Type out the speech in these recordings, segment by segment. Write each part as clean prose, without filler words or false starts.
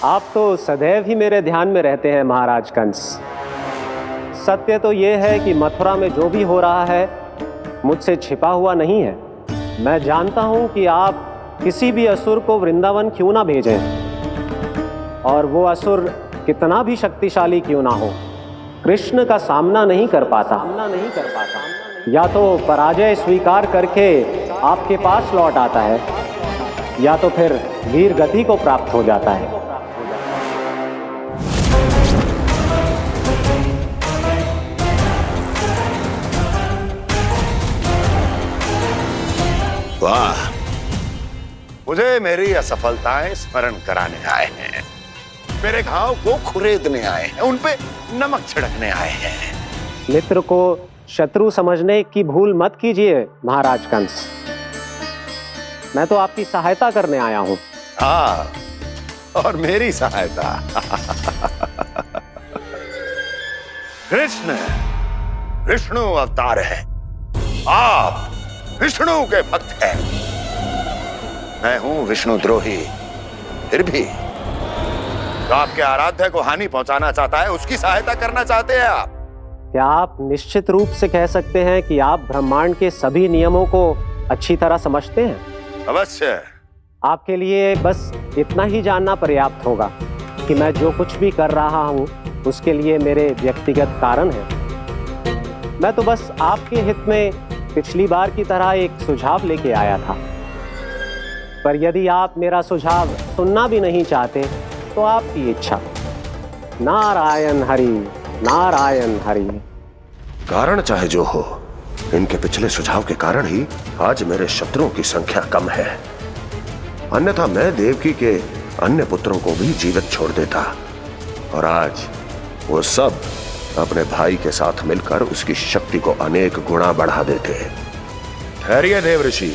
आप तो सदैव ही मेरे ध्यान में रहते हैं महाराज कंस। सत्य तो ये है कि मथुरा में जो भी हो रहा है मुझसे छिपा हुआ नहीं है। मैं जानता हूं कि आप किसी भी असुर को वृंदावन क्यों ना भेजें, और वो असुर कितना भी शक्तिशाली क्यों ना हो, कृष्ण का सामना नहीं कर पाता। या तो पराजय स्वीकार करके आपके पास लौट आता है, या तो फिर वीर गति को प्राप्त हो जाता है। वाह, मुझे मेरी असफलताएं स्मरण कराने आए हैं, मेरे घाव को खुरेदने आए हैं, उन पे नमक छिड़कने आए हैं। मित्र को शत्रु समझने की भूल मत कीजिए महाराज कंस। मैं तो आपकी सहायता करने आया हूं। हाँ, और मेरी सहायता। कृष्ण विष्णु अवतार है, आप विष्णु के भक्त हैं। मैं हूं विष्णु द्रोही, फिर भी तो आपके आराध्य को हानि पहुंचाना चाहता है, उसकी सहायता करना चाहते हैं आप। क्या आप निश्चित रूप से कह सकते हैं कि आप ब्रह्मांड के सभी नियमों को अच्छी तरह समझते हैं? अवश्य। आपके लिए बस इतना ही जानना पर्याप्त होगा कि मैं जो कुछ भी कर रहा हूं उसके लिए मेरे व्यक्तिगत कारण हैं। मैं तो बस आपके हित में पिछली बार की तरह एक सुझाव लेके आया था, पर यदि आप मेरा सुझाव सुनना भी नहीं चाहते तो आपकी इच्छा। नारायण हरि, नारायण हरि। कारण चाहे जो हो, इनके पिछले सुझाव के कारण ही आज मेरे शत्रुओं की संख्या कम है। अन्यथा मैं देवकी के अन्य पुत्रों को भी जीवित छोड़ देता, और आज वो सब अपने भाई के साथ मिलकर उसकी शक्ति को अनेक गुणा बढ़ा देते। ठहरिए देव ऋषि।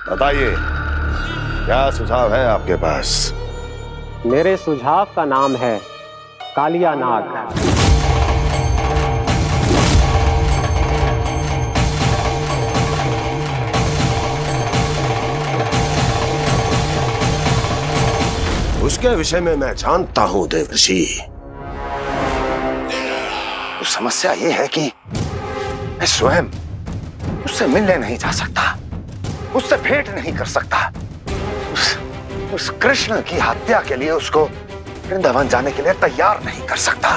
बताइए, क्या सुझाव है आपके पास? मेरे सुझाव का नाम है कालिया नाग। उसके विषय में मैं जानता हूं देव ऋषि। तो समस्या यह है कि मैं स्वयं उससे मिलने नहीं जा सकता, उससे भेंट नहीं कर सकता। उस कृष्ण की हत्या के लिए उसको वृंदावन जाने के लिए तैयार नहीं कर सकता।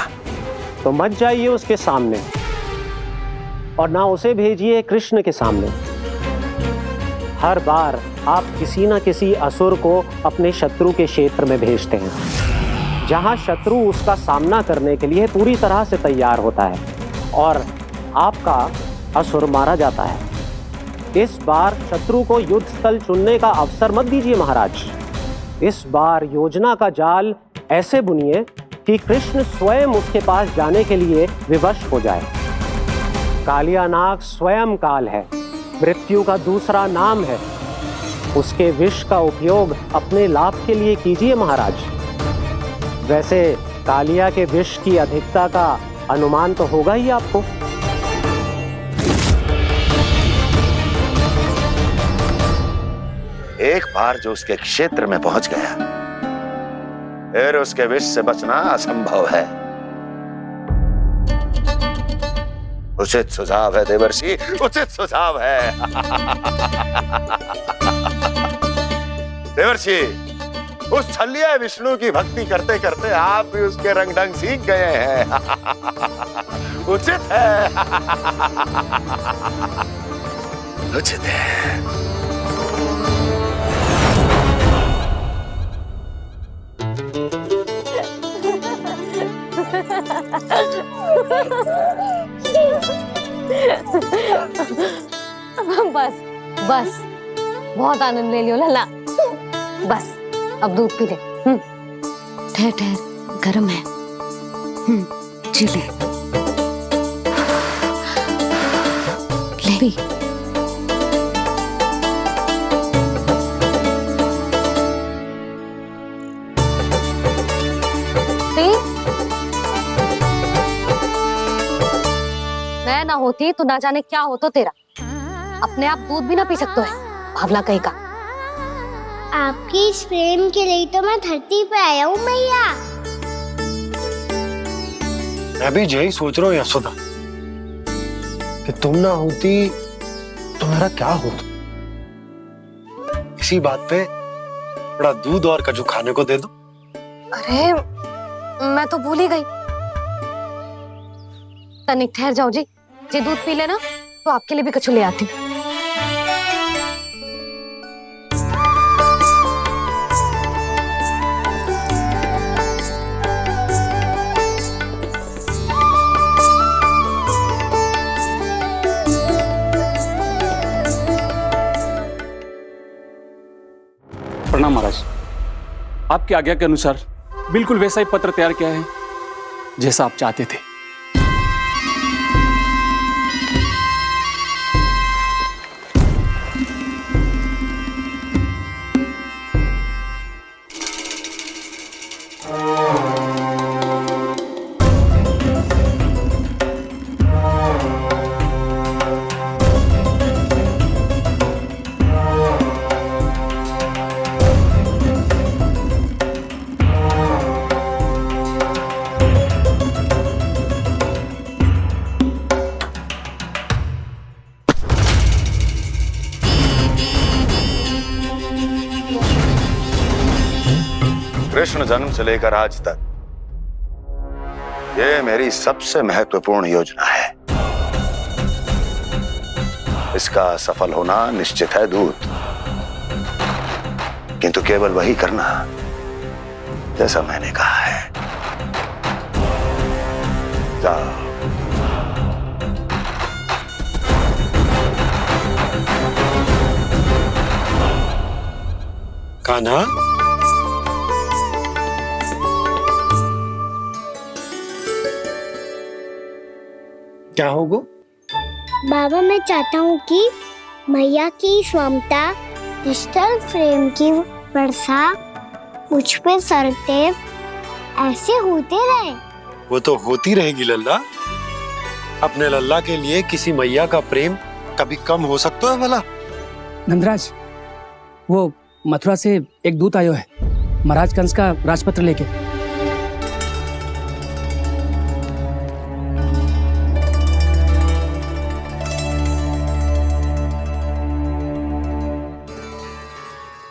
तो मत जाइए उसके सामने, और ना उसे भेजिए कृष्ण के सामने। हर बार आप किसी न किसी असुर को अपने शत्रु के क्षेत्र में भेजते हैं, जहां शत्रु उसका सामना करने के लिए पूरी तरह से तैयार होता है और आपका असुर मारा जाता है। इस बार शत्रु को युद्ध स्थल चुनने का अवसर मत दीजिए महाराज। इस बार योजना का जाल ऐसे बुनिए कि कृष्ण स्वयं उसके पास जाने के लिए विवश हो जाए। कालिया नाग स्वयं काल है, मृत्यु का दूसरा नाम है। उसके विष का उपयोग अपने लाभ के लिए कीजिए महाराज। वैसे कालिया के विष की अधिकता का अनुमान तो होगा ही आपको। एक बार जो उसके क्षेत्र में पहुंच गया, फिर उसके विष से बचना असंभव है। उचित सुझाव है देवर्षि, उचित सुझाव है। देवर्षि, उस छलिया विष्णु की भक्ति करते करते आप भी उसके रंग ढंग सीख गए हैं। उचित है, उचित है। बस बस, बहुत आनंद ले लियो लल्ला। बस अब दूध पी ले। ठहर ठहर, गर्म है। जी ले ले। मैं ना होती तो ना जाने क्या होता तेरा। अपने आप दूध भी ना पी सकते है, भावला कहीं का। आपकी इस प्रेम के लिए तो मैं धरती पे आया हूँ मैया। मैं भी यही सोच रहा हूँ यशोदा कि तुम ना होती तो मेरा क्या होता। इसी बात पे थोड़ा दूध और कजू खाने को दे दो। अरे मैं तो भूल ही गई। तनिक ठहर जाओ जी, जे दूध पी लेना तो आपके लिए भी कछु ले आती हूँ। प्रणाम महाराज। आपकी आज्ञा के अनुसार बिल्कुल वैसा ही पत्र तैयार किया है जैसा आप चाहते थे। कृष्ण जन्म से लेकर आज तक ये मेरी सबसे महत्वपूर्ण योजना है। इसका सफल होना निश्चित है दूत, किंतु केवल वही करना जैसा मैंने कहा है। जाओ। कान्हा, क्या होगा? बाबा मैं चाहता हूँ कि मैया की स्वमता क्रिस्टल फ्रेम की वर्षा मुझ पे सरते ऐसे होते रहे। वो तो होती रहेगी लल्ला। अपने लल्ला के लिए किसी मैया का प्रेम कभी कम हो सकता है भला? नंदराज, वो मथुरा से एक दूत आयो है महाराज कंस का राजपत्र लेके।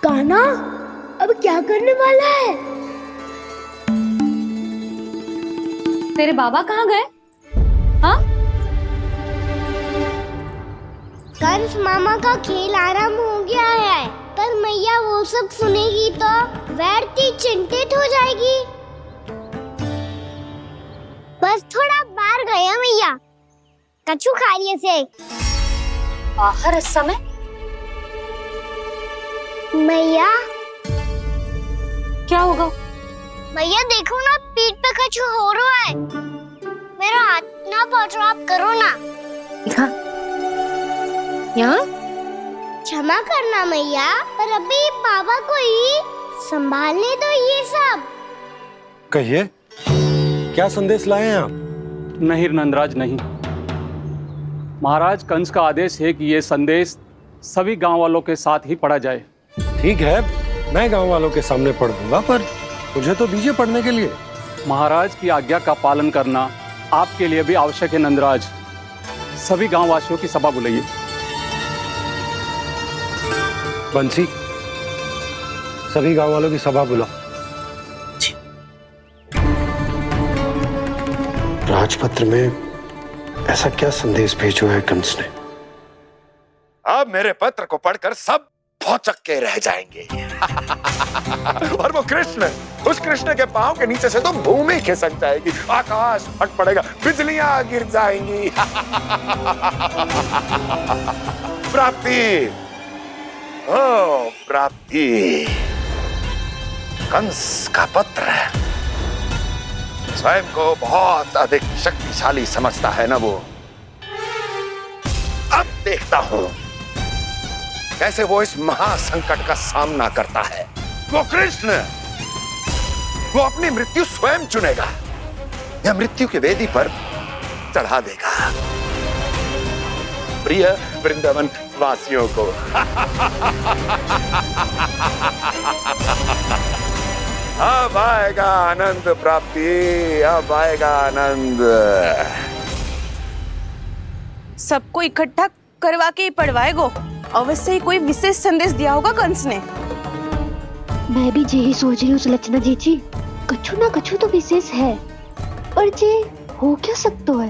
कान्हा अब क्या करने वाला है? तेरे बाबा कहाँ गए? हाँ? कंस मामा का खेल आरंभ हो गया है, पर मैया वो सब सुनेगी तो व्यर्थ चिंतित हो जाएगी। बस थोड़ा बाहर गया मैया, कछु खा लिए से। बाहर इस समय? मैया क्या होगा? मैया देखो ना, पीठ पे कुछ हो रहा है। मेरा हाथ ना पकड़ो, आप करो ना। दिखा। यहाँ? क्षमा करना मैया, पर अभी बाबा को ही संभालने दो ये सब। कहिए, क्या संदेश लाए हैं आप? नहीं नंदराज नहीं। महाराज कंस का आदेश है कि यह संदेश सभी गांव वालों के साथ ही पढ़ा जाए। ठीक है, मैं गांव वालों के सामने पढ़ दूंगा, पर मुझे तो दीजिए पढ़ने के लिए। महाराज की आज्ञा का पालन करना आपके लिए भी आवश्यक है नंदराज। सभी गांव वासियों की सभा बुलाइए। बंसी, सभी गांव वालों की सभा बुलाओ। राजपत्र में ऐसा क्या संदेश भेजो है कंस ने? अब मेरे पत्र को पढ़कर सब भौचक के रह जाएंगे। और वो कृष्ण, उस कृष्ण के पांव के नीचे से तो भूमि खिसक जाएगी, आकाश फट पड़ेगा, बिजलियां गिर जाएंगी। प्राप्ति, ओ प्राप्ति, कंस का पत्र स्वयं को बहुत अधिक शक्तिशाली समझता है ना वो। अब देखता हूं कैसे वो इस महासंकट का सामना करता है। वो कृष्ण, वो अपनी मृत्यु स्वयं चुनेगा या मृत्यु की वेदी पर चढ़ा देगा। प्रिय वृंदावन वासियों को। अब आएगा आनंद प्राप्ति, अब आएगा आनंद। सबको इकट्ठा करवा के ही पढ़वाएगो। अवश्य ही कोई विशेष संदेश दिया होगा कंस ने। मैं भी यही सोच रही हूँ सुलक्षणा जी, कछु ना कछु तो विशेष है, पर जे हो क्या सकता है?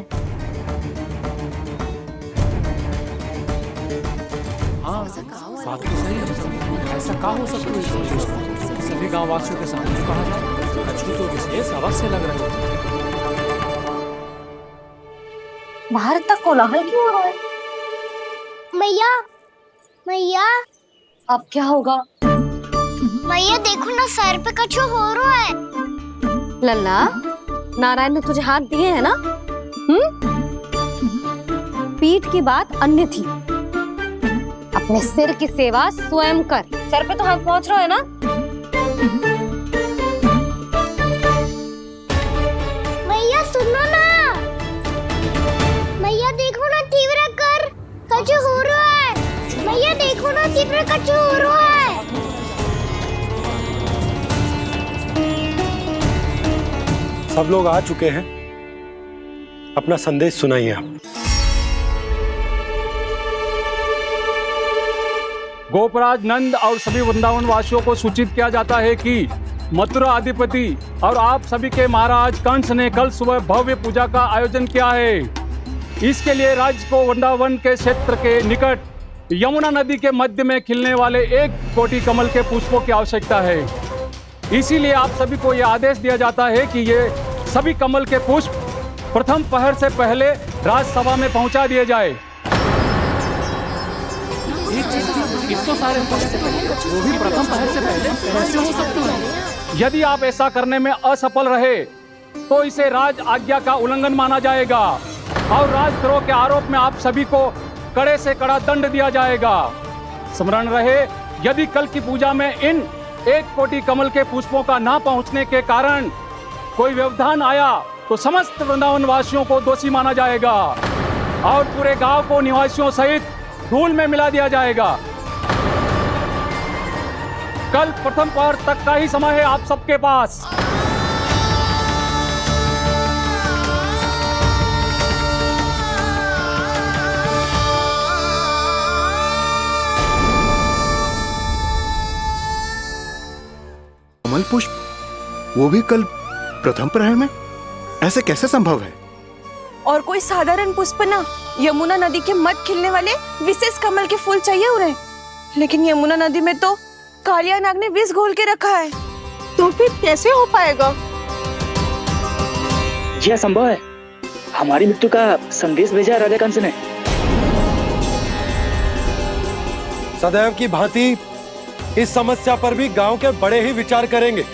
हाँ, बात तो सही है। ऐसा क्या हो सकता है? सभी गांव वासियों के सामने कहा जाए, कछु तो विशेष अवश्य लग रहा है। बाहर तक कोलाहल क्यों हो रहा है? मैया, मैया, अब क्या होगा? मैया देखो ना, सर पे कछु हो रहा है। लल्ला, नारायण ने तुझे हाथ दिए हैं ना? पीठ की बात अन्य थी। अपने सिर की सेवा स्वयं कर। सर पे तो हाथ पहुंच रहा है ना? मैया सुनो ना, मैया देखो ना, तीव्र कर, कछु हो रहा है। मैया देखो ना, तीव्र कछु हो रहा है। सब लोग आ चुके हैं, अपना संदेश सुनाइए आप। गोपराज नंद और सभी वृंदावन वासियों को सूचित किया जाता है कि मथुरा अधिपति और आप सभी के महाराज कंस ने कल सुबह भव्य पूजा का आयोजन किया है। इसके लिए राज्य को वृंदावन के क्षेत्र के निकट यमुना नदी के मध्य में खिलने वाले 1 कोटि कमल के पुष्पों की आवश्यकता है। इसीलिए आप सभी को यह आदेश दिया जाता है कि ये सभी कमल के पुष्प प्रथम पहर से पहले राजसभा में पहुंचा दिए जाए। इतने सारे वो भी प्रथम पहर से पहले कैसे हो सकते हैं? यदि आप ऐसा करने में असफल रहे तो इसे राज आज्ञा का उल्लंघन माना जाएगा और राजद्रोह के आरोप में आप सभी को कड़े से कड़ा दंड दिया जाएगा। स्मरण रहे, यदि कल की पूजा में इन 1 कोटि कमल के पुष्पों का ना पहुंचने के कारण कोई व्यवधान आया तो समस्त वृंदावन वासियों को दोषी माना जाएगा और पूरे गांव को निवासियों सहित धूल में मिला दिया जाएगा। कल प्रथम पहर तक का ही समय है आप सबके पास। कमल पुष्प, वो भी कल प्रथम प्रहर में? ऐसे कैसे संभव है? और कोई साधारण पुष्प ना, यमुना नदी के मध्य खिलने वाले विशेष कमल के फूल चाहिए उन्हें। लेकिन यमुना नदी में तो कालिया नाग ने विष घोल के रखा है, तो फिर कैसे हो पाएगा? यह संभव है। हमारी मृत्यु का संदेश भेजा राजा कंस ने। सदैव की भांति इस समस्या पर भी गांव के बड़े ही विचार करेंगे।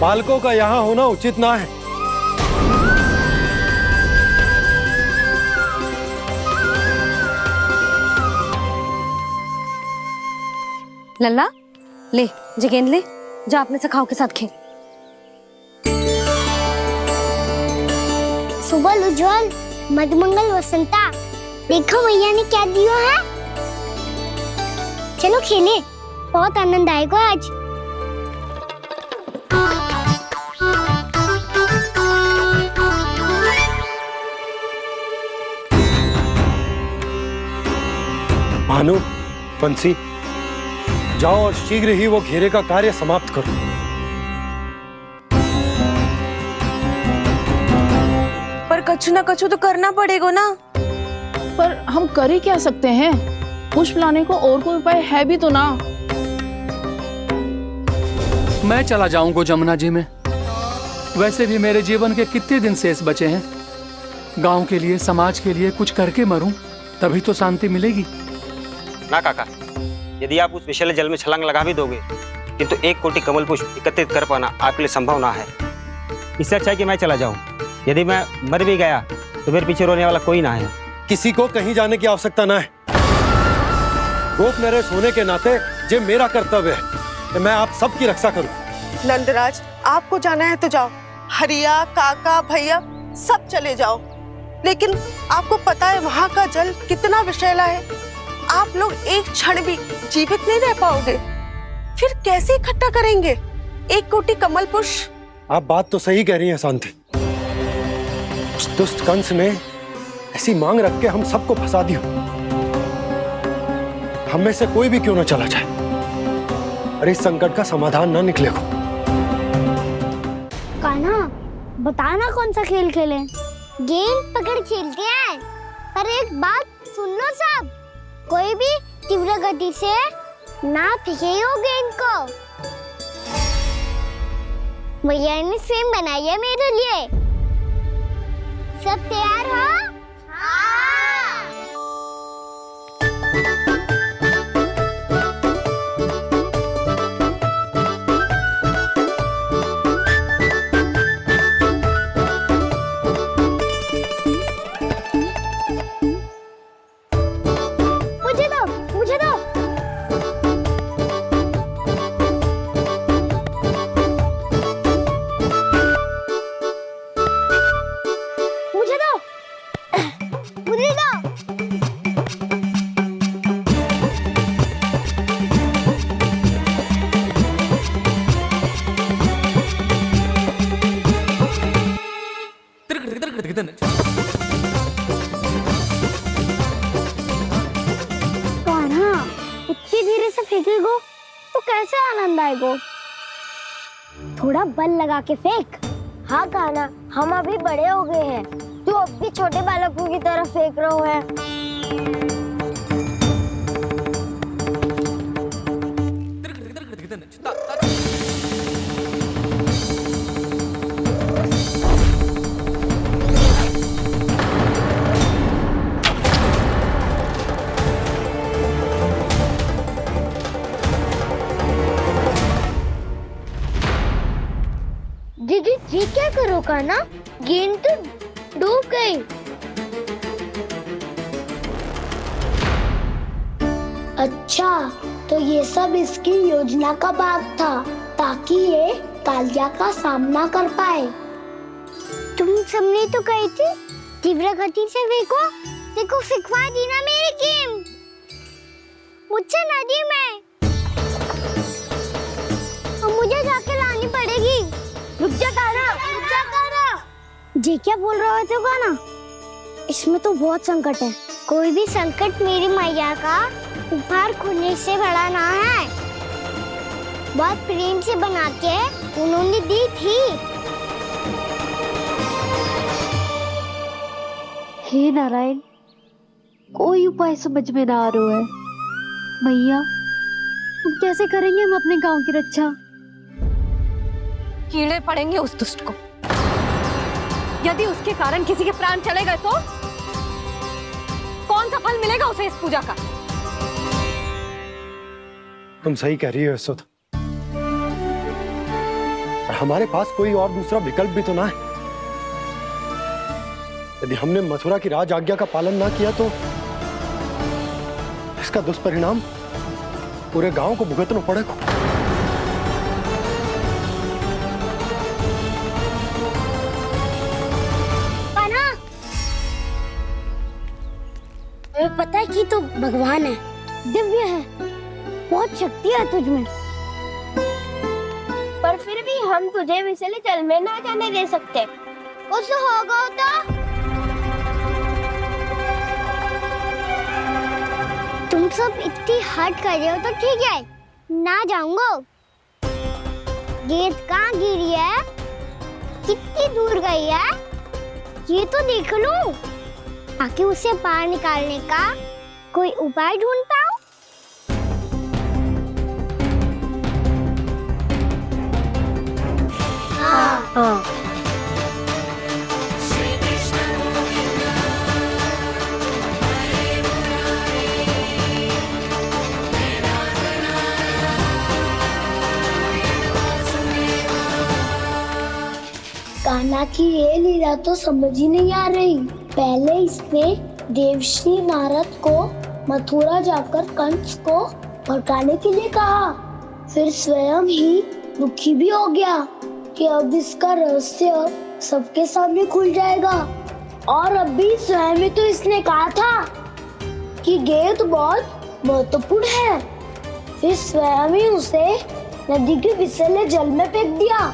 बालकों का यहाँ होना उचित ना है। लल्ला, ले जे गेंद ले, जा अपने सखाओं के साथ खेल। सुबह उज्जवल, मधुमंगल वसंता, देखो मैया ने क्या दिया है। चलो खेले, बहुत आनंद आएगा आज। भानु, बंसी, जाओ और शीघ्र ही वो घेरे का कार्य समाप्त करो। पर कछु ना कछु तो करना पड़ेगा ना। पर हम कर ही क्या सकते हैं? पुष्प लाने को और कोई उपाय है भी तो ना। मैं चला जाऊंगा जमुना जी में। वैसे भी मेरे जीवन के कितने दिन शेष बचे हैं। गांव के लिए, समाज के लिए कुछ करके मरूं, तभी तो शांति मिलेगी। ना काका, यदि आप उस विषैले जल में छलांग लगा भी दोगे, किंतु 1 कोटि कमल पुष्प एकत्रित कर पाना आपके लिए संभव ना है। इससे अच्छा है कि मैं चला जाऊं। यदि मैं मर भी गया तो मेरे पीछे रोने वाला कोई ना है। किसी को कहीं जाने की आवश्यकता ना है। गोप नरेश होने के नाते ये मेरा कर्तव्य है कि मैं आप सबकी रक्षा करूं। नंदराज, आपको जाना है तो जाओ। हरिया, काका, भैया सब चले जाओ, लेकिन आपको पता है वहाँ का जल कितना विषैला है। आप लोग एक क्षण भी जीवित नहीं रह पाओगे। फिर कैसे इकट्ठा करेंगे 1 कोटि कमल पुष्प? आप बात तो सही कह रही हैं शांति। उस दुष्ट कंस ने ऐसी मांग रख के हम सबको फंसा दिया। हम में से कोई भी क्यों ना चला जाए और इस संकट का समाधान ना निकले को। कान्हा, बताना कौन सा खेल खेलें? गेंद पकड़ खेलते हैं। पर एक बात सुन लो सब, कोई भी तीव्र गति से ना फेंकेगा गेंद को। भैया ने फ्रेम बनाई है मेरे लिए। सब तैयार हो? इतनी धीरे से फेंकेगो तो कैसे आनंद आएगो? थोड़ा बल लगा के फेंक। हाँ कान्हा, हम अभी बड़े हो गए हैं, तू अब भी छोटे बालकों की तरह फेंक रहा है। दीदी जी क्या करो कान्हा? गेंद तो डूब गई। अच्छा, तो ये सब इसकी योजना का भाग था ताकि ये कालिया का सामना कर पाए। तुम सबने तो कही थी तीव्र गति से फेंको। देखो फिकवा दी ना मेरी गेम मुझसे नदी में। अब मुझे जाके लानी पड़ेगी। रुक जा कान्हा, रुक जा कान्हा। जी क्या बोल रहे थे कान्हा? इसमें तो बहुत संकट है। कोई भी संकट मेरी मैया का उपहार खोने से बड़ा ना है। बहुत प्रेम से बना के उन्होंने दी थी। हे नारायण, कोई उपाय समझ में ना आ रहा है। मैया, हम कैसे करेंगे हम अपने गांव की रक्षा? कीड़े पड़ेंगे उस दुष्ट को। यदि उसके कारण किसी के प्राण चले गए तो कौन सा फल मिलेगा उसे इस पूजा का? तुम सही कह रही हो यशोदा, पर हमारे पास कोई और दूसरा विकल्प भी तो ना है। यदि हमने मथुरा की राज आज्ञा का पालन ना किया तो इसका दुष्परिणाम पूरे गांव को भुगतना पड़ेगा। तुम्हें पता है कि तो भगवान है, दिव्य है, बहुत शक्ति है तुझमें। पर फिर भी हम तुझे विषैले जल में ना जाने दे सकते। कुछ होगा तो तुम सब इतनी हट कर रहे हो तो ठीक है, ना जाऊंगा। गेंद कहाँ गिरी है, कितनी दूर गई है, ये तो देख लूं ताकि उसे बाहर निकालने का कोई उपाय ढूंढ पाऊं। हाँ। कान्हा की ये लीला तो समझ ही नहीं आ रही। पहले इसने देवर्षि नारद को मथुरा जाकर कंस को भड़काने के लिए कहा, फिर स्वयं ही दुखी भी हो गया कि अब इसका रहस्य सबके सामने खुल जाएगा। और अभी स्वयं ही तो इसने कहा था कि गेट बहुत महत्वपूर्ण है, फिर स्वयं ही उसे नदी के विसले जल में फेंक दिया।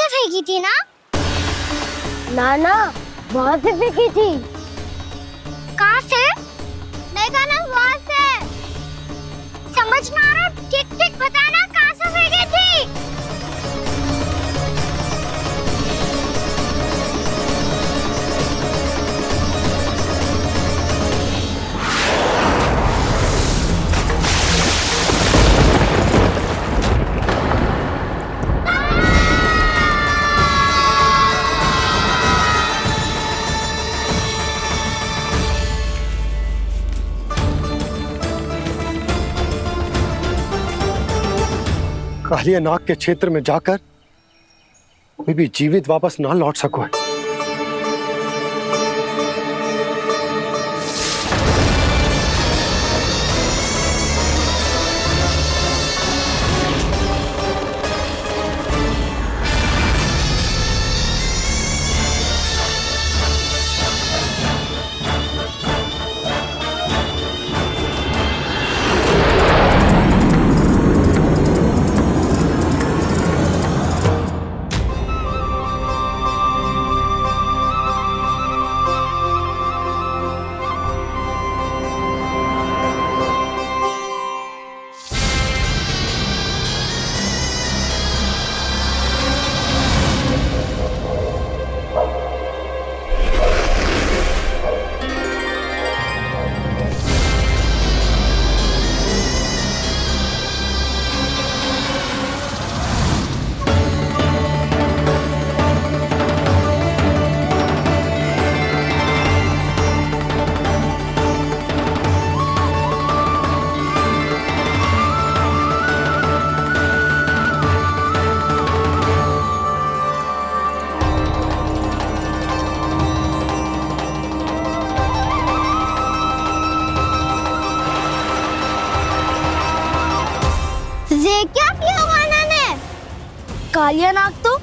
फेंकी थी ना? ना वहां से फेंकी थी। कहाँ से? नहीं कहा ना वहां से। समझ ना आ रहा, ठीक बताना कहाँ से फेंकी थी? कालिया नाग के क्षेत्र में जाकर कोई भी जीवित वापस ना लौट सको है। क्या किया वाना ने? कालिया नाग तो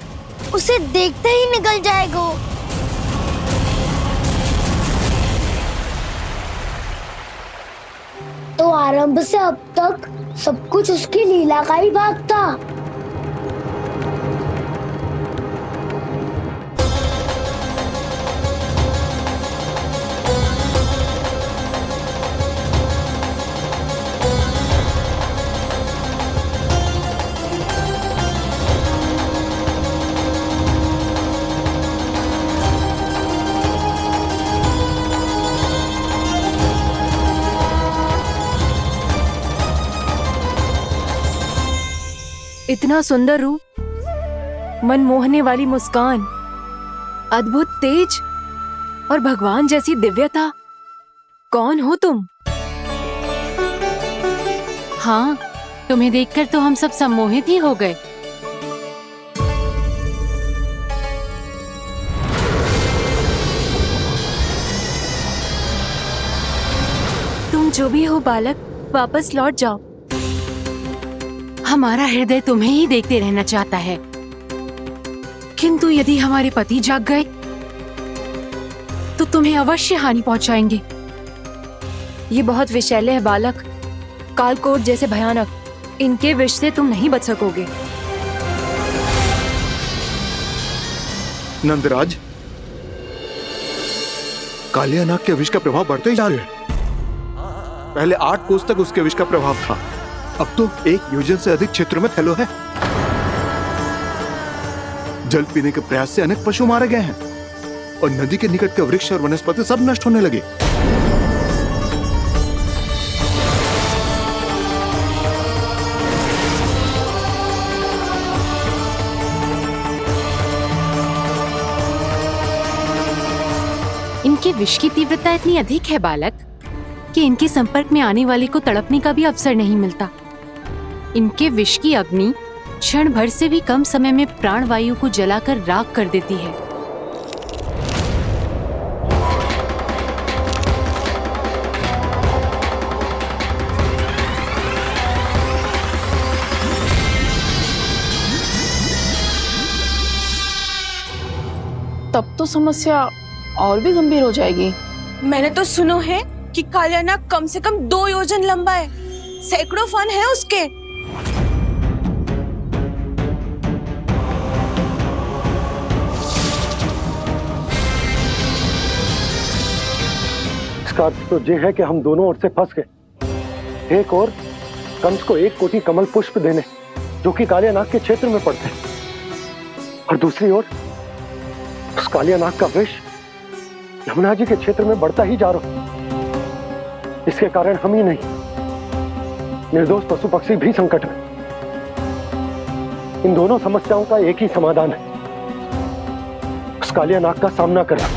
उसे देखते ही निकल जाएगा। तो आरंभ से अब तक सब कुछ उसकी लीला का ही भाग था। इतना सुंदर रूप, मन मोहने वाली मुस्कान, अद्भुत तेज और भगवान जैसी दिव्यता। कौन हो तुम? हाँ, तुम्हें देखकर तो हम सब सम्मोहित ही हो गए। तुम जो भी हो बालक, वापस लौट जाओ। हमारा हृदय तुम्हें ही देखते रहना चाहता है, किंतु यदि हमारे पति जाग गए तो तुम्हें अवश्य हानि पहुंचाएंगे। ये बहुत विषैले है बालक, कालकोट जैसे भयानक, इनके विष से तुम नहीं बच सकोगे। नंदराज, कालिया नाग के विष का प्रभाव बढ़ते ही जा रहा है। पहले 8 कोस तक उसके विष का प्रभाव था, अब तो 1 योजन से अधिक क्षेत्र में फैलो है। जल पीने के प्रयास से अनेक पशु मारे गए हैं और नदी के निकट के वृक्ष और वनस्पति सब नष्ट होने लगे। इनके विष की तीव्रता इतनी अधिक है बालक कि इनके संपर्क में आने वाले को तड़पने का भी अवसर नहीं मिलता। इनके विष की अग्नि क्षण भर से भी कम समय में प्राण वायु को जलाकर राख कर देती है। तब तो समस्या और भी गंभीर हो जाएगी। मैंने तो सुनो है कि कालिया नाग कम से कम 2 योजन लंबा है, सैकड़ों फन है उसके। इसका अर्थ तो ये है कि हम दोनों ओर से फंस गए। एक और कंस को 1 कोटि कमल पुष्प देने जो कि कालिया नाग के क्षेत्र में पड़ते हैं, और दूसरी ओर उस कालिया नाग का विष यमुना जी के क्षेत्र में बढ़ता ही जा रहा। इसके कारण हम ही नहीं, निर्दोष पशु पक्षी भी संकट में। इन दोनों समस्याओं का एक ही समाधान है, उस कालिया नाग का सामना करना।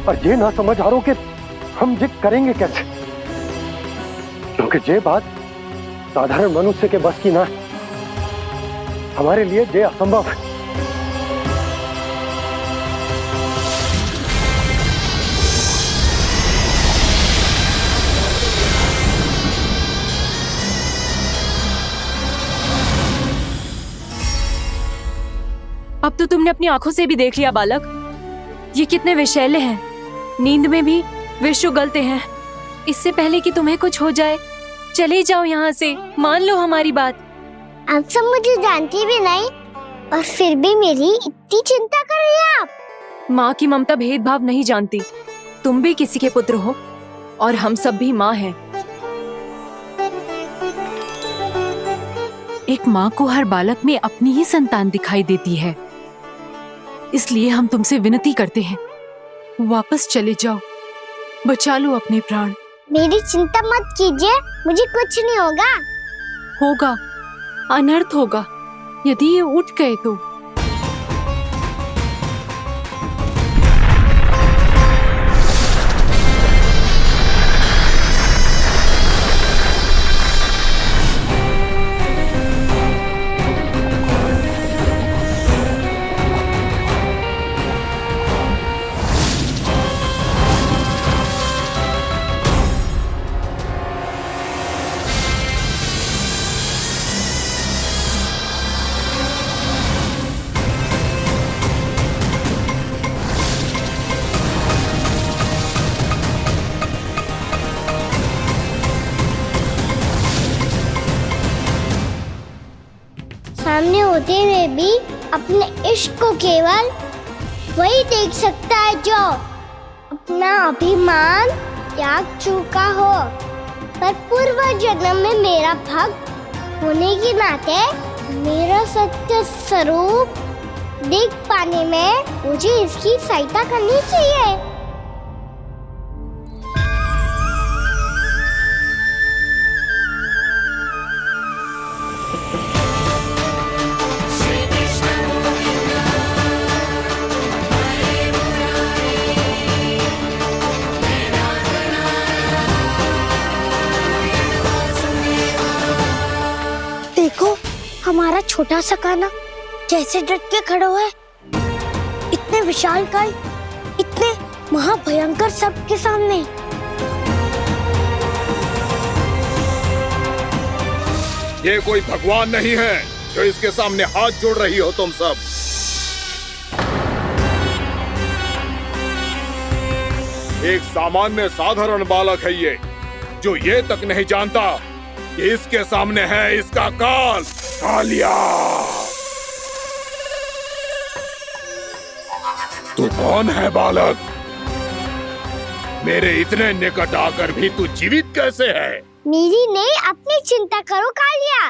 और ये ना समझ आ रहा कि हम ये करेंगे कैसे, क्योंकि ये बात साधारण मनुष्य के बस की ना है। हमारे लिए ये असंभव है। अब तो तुमने अपनी आंखों से भी देख लिया बालक, ये कितने विषैले हैं। नींद में भी विष उगलते हैं। इससे पहले कि तुम्हें कुछ हो जाए चले जाओ यहाँ से, मान लो हमारी बात। आप सब मुझे जानती भी नहीं और फिर भी मेरी इतनी चिंता कर रही हैं आप। माँ की ममता भेदभाव नहीं जानती। तुम भी किसी के पुत्र हो और हम सब भी माँ हैं। एक माँ को हर बालक में अपनी ही संतान दिखाई देती है, इसलिए हम तुमसे विनती करते हैं, वापस चले जाओ, बचा लो अपने प्राण। मेरी चिंता मत कीजिए, मुझे कुछ नहीं होगा। होगा, अनर्थ होगा यदि ये उठ गए तो। सामने होते हुए भी अपने इश्क को केवल वही देख सकता है जो अपना अभिमान त्याग चुका हो। पर पूर्व जन्म में मेरा भक्त होने के नाते मेरा सत्य स्वरूप देख पाने में मुझे इसकी सहायता करनी चाहिए। देखो हमारा छोटा सा कान्हा कैसे डट के खड़ा हुआ है, इतने विशालकाय, इतने महाभयंकर सबके सामने। ये कोई भगवान नहीं है जो इसके सामने हाथ जोड़ रही हो तुम सब। एक सामान्य साधारण बालक है ये, जो ये तक नहीं जानता कि इसके सामने है इसका काल, कालिया। तू कौन है बालक? मेरे इतने निकट आकर भी तू जीवित कैसे है? मेरी नहीं, अपनी चिंता करो कालिया।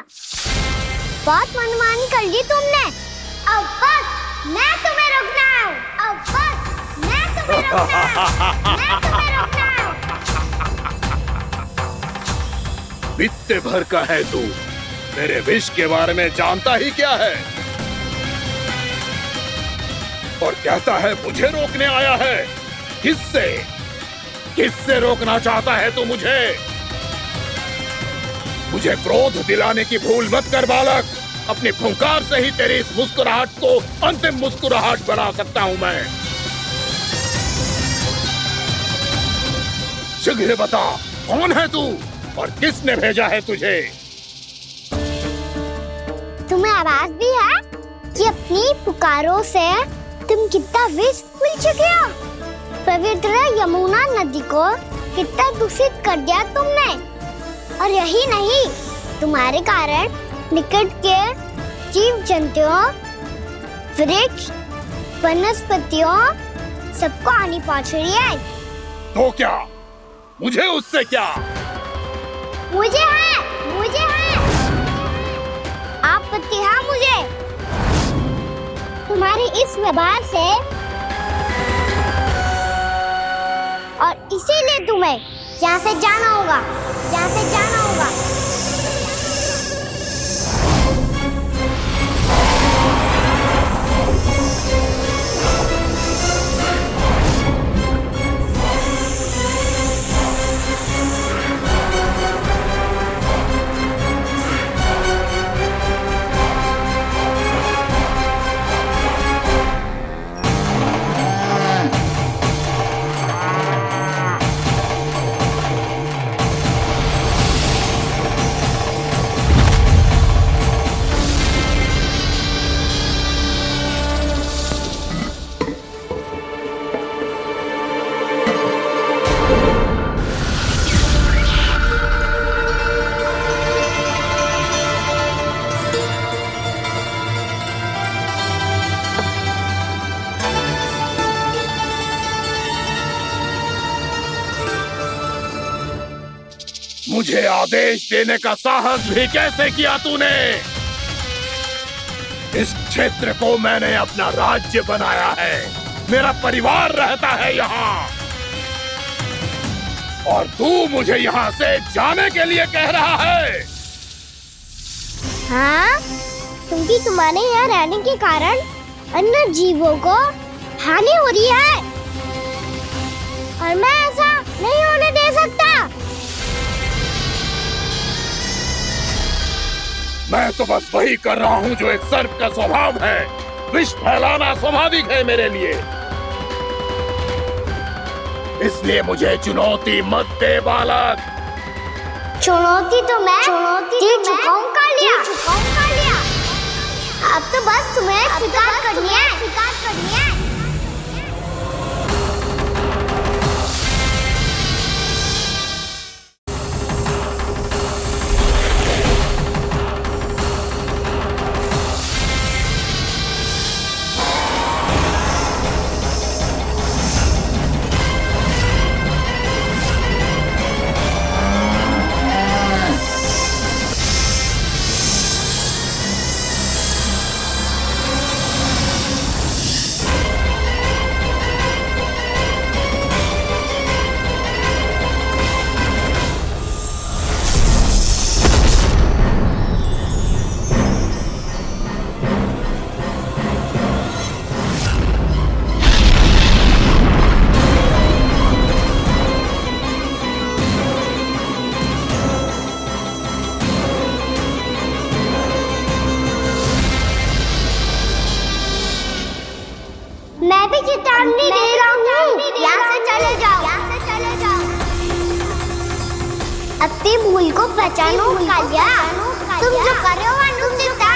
बहुत मनमानी कर ली तुमने। अब बस मैं तुम्हें रोकना हूँ। अब बस मैं तुम्हें रोकना हूँ। मैं तुम्हें रोकना हूँ। बित्ते भर का है तू, मेरे विष के बारे में जानता ही क्या है? और कहता है मुझे रोकने आया है। किससे किससे रोकना चाहता है तू मुझे? मुझे क्रोध दिलाने की भूल मत कर बालक। अपनी फुंकार से ही तेरी इस मुस्कुराहट को अंतिम मुस्कुराहट बना सकता हूं मैं। शीघ्र बता, कौन है तू और किसने भेजा है तुझे? तुम्हें आवाज भी है कि अपनी पुकारों से तुम कितना विष भूल चुके हो। पवित्र यमुना नदी को कितना दूषित कर दिया तुमने। और यही नहीं, तुम्हारे कारण निकट के जीव जंतुओं, वृक्ष, वनस्पतियों सबको हानि पहुंच रही है। तो क्या मुझे उससे क्या? मुझे है आपत्ति है मुझे तुम्हारी इस व्यवहार से, और इसीलिए तुम्हें यहाँ से जाना होगा। मुझे आदेश देने का साहस भी कैसे किया तूने? इस क्षेत्र को मैंने अपना राज्य बनाया है। मेरा परिवार रहता है यहाँ, और तू मुझे यहाँ से जाने के लिए कह रहा है? हाँ, क्योंकि तुम्हारे यहाँ रहने के कारण अन्य जीवों को हानि हो रही है, और मैं ऐसा नहीं होने दे सकता। मैं तो बस वही कर रहा हूँ जो एक सर्प का स्वभाव है। विष फैलाना स्वाभाविक है मेरे लिए, इसलिए मुझे चुनौती मत दे बालक। चुनौती तो मैं दे चुका हूँ कालिया। अब तो बस तुम्हें स्वीकार करनी है। मैं भी चेतावनी दे रहा हूँ, यहाँ से चले जाओ। अपनी भूल को पहचानो कालिया। तुम जो कर रहे हो अनुचित है।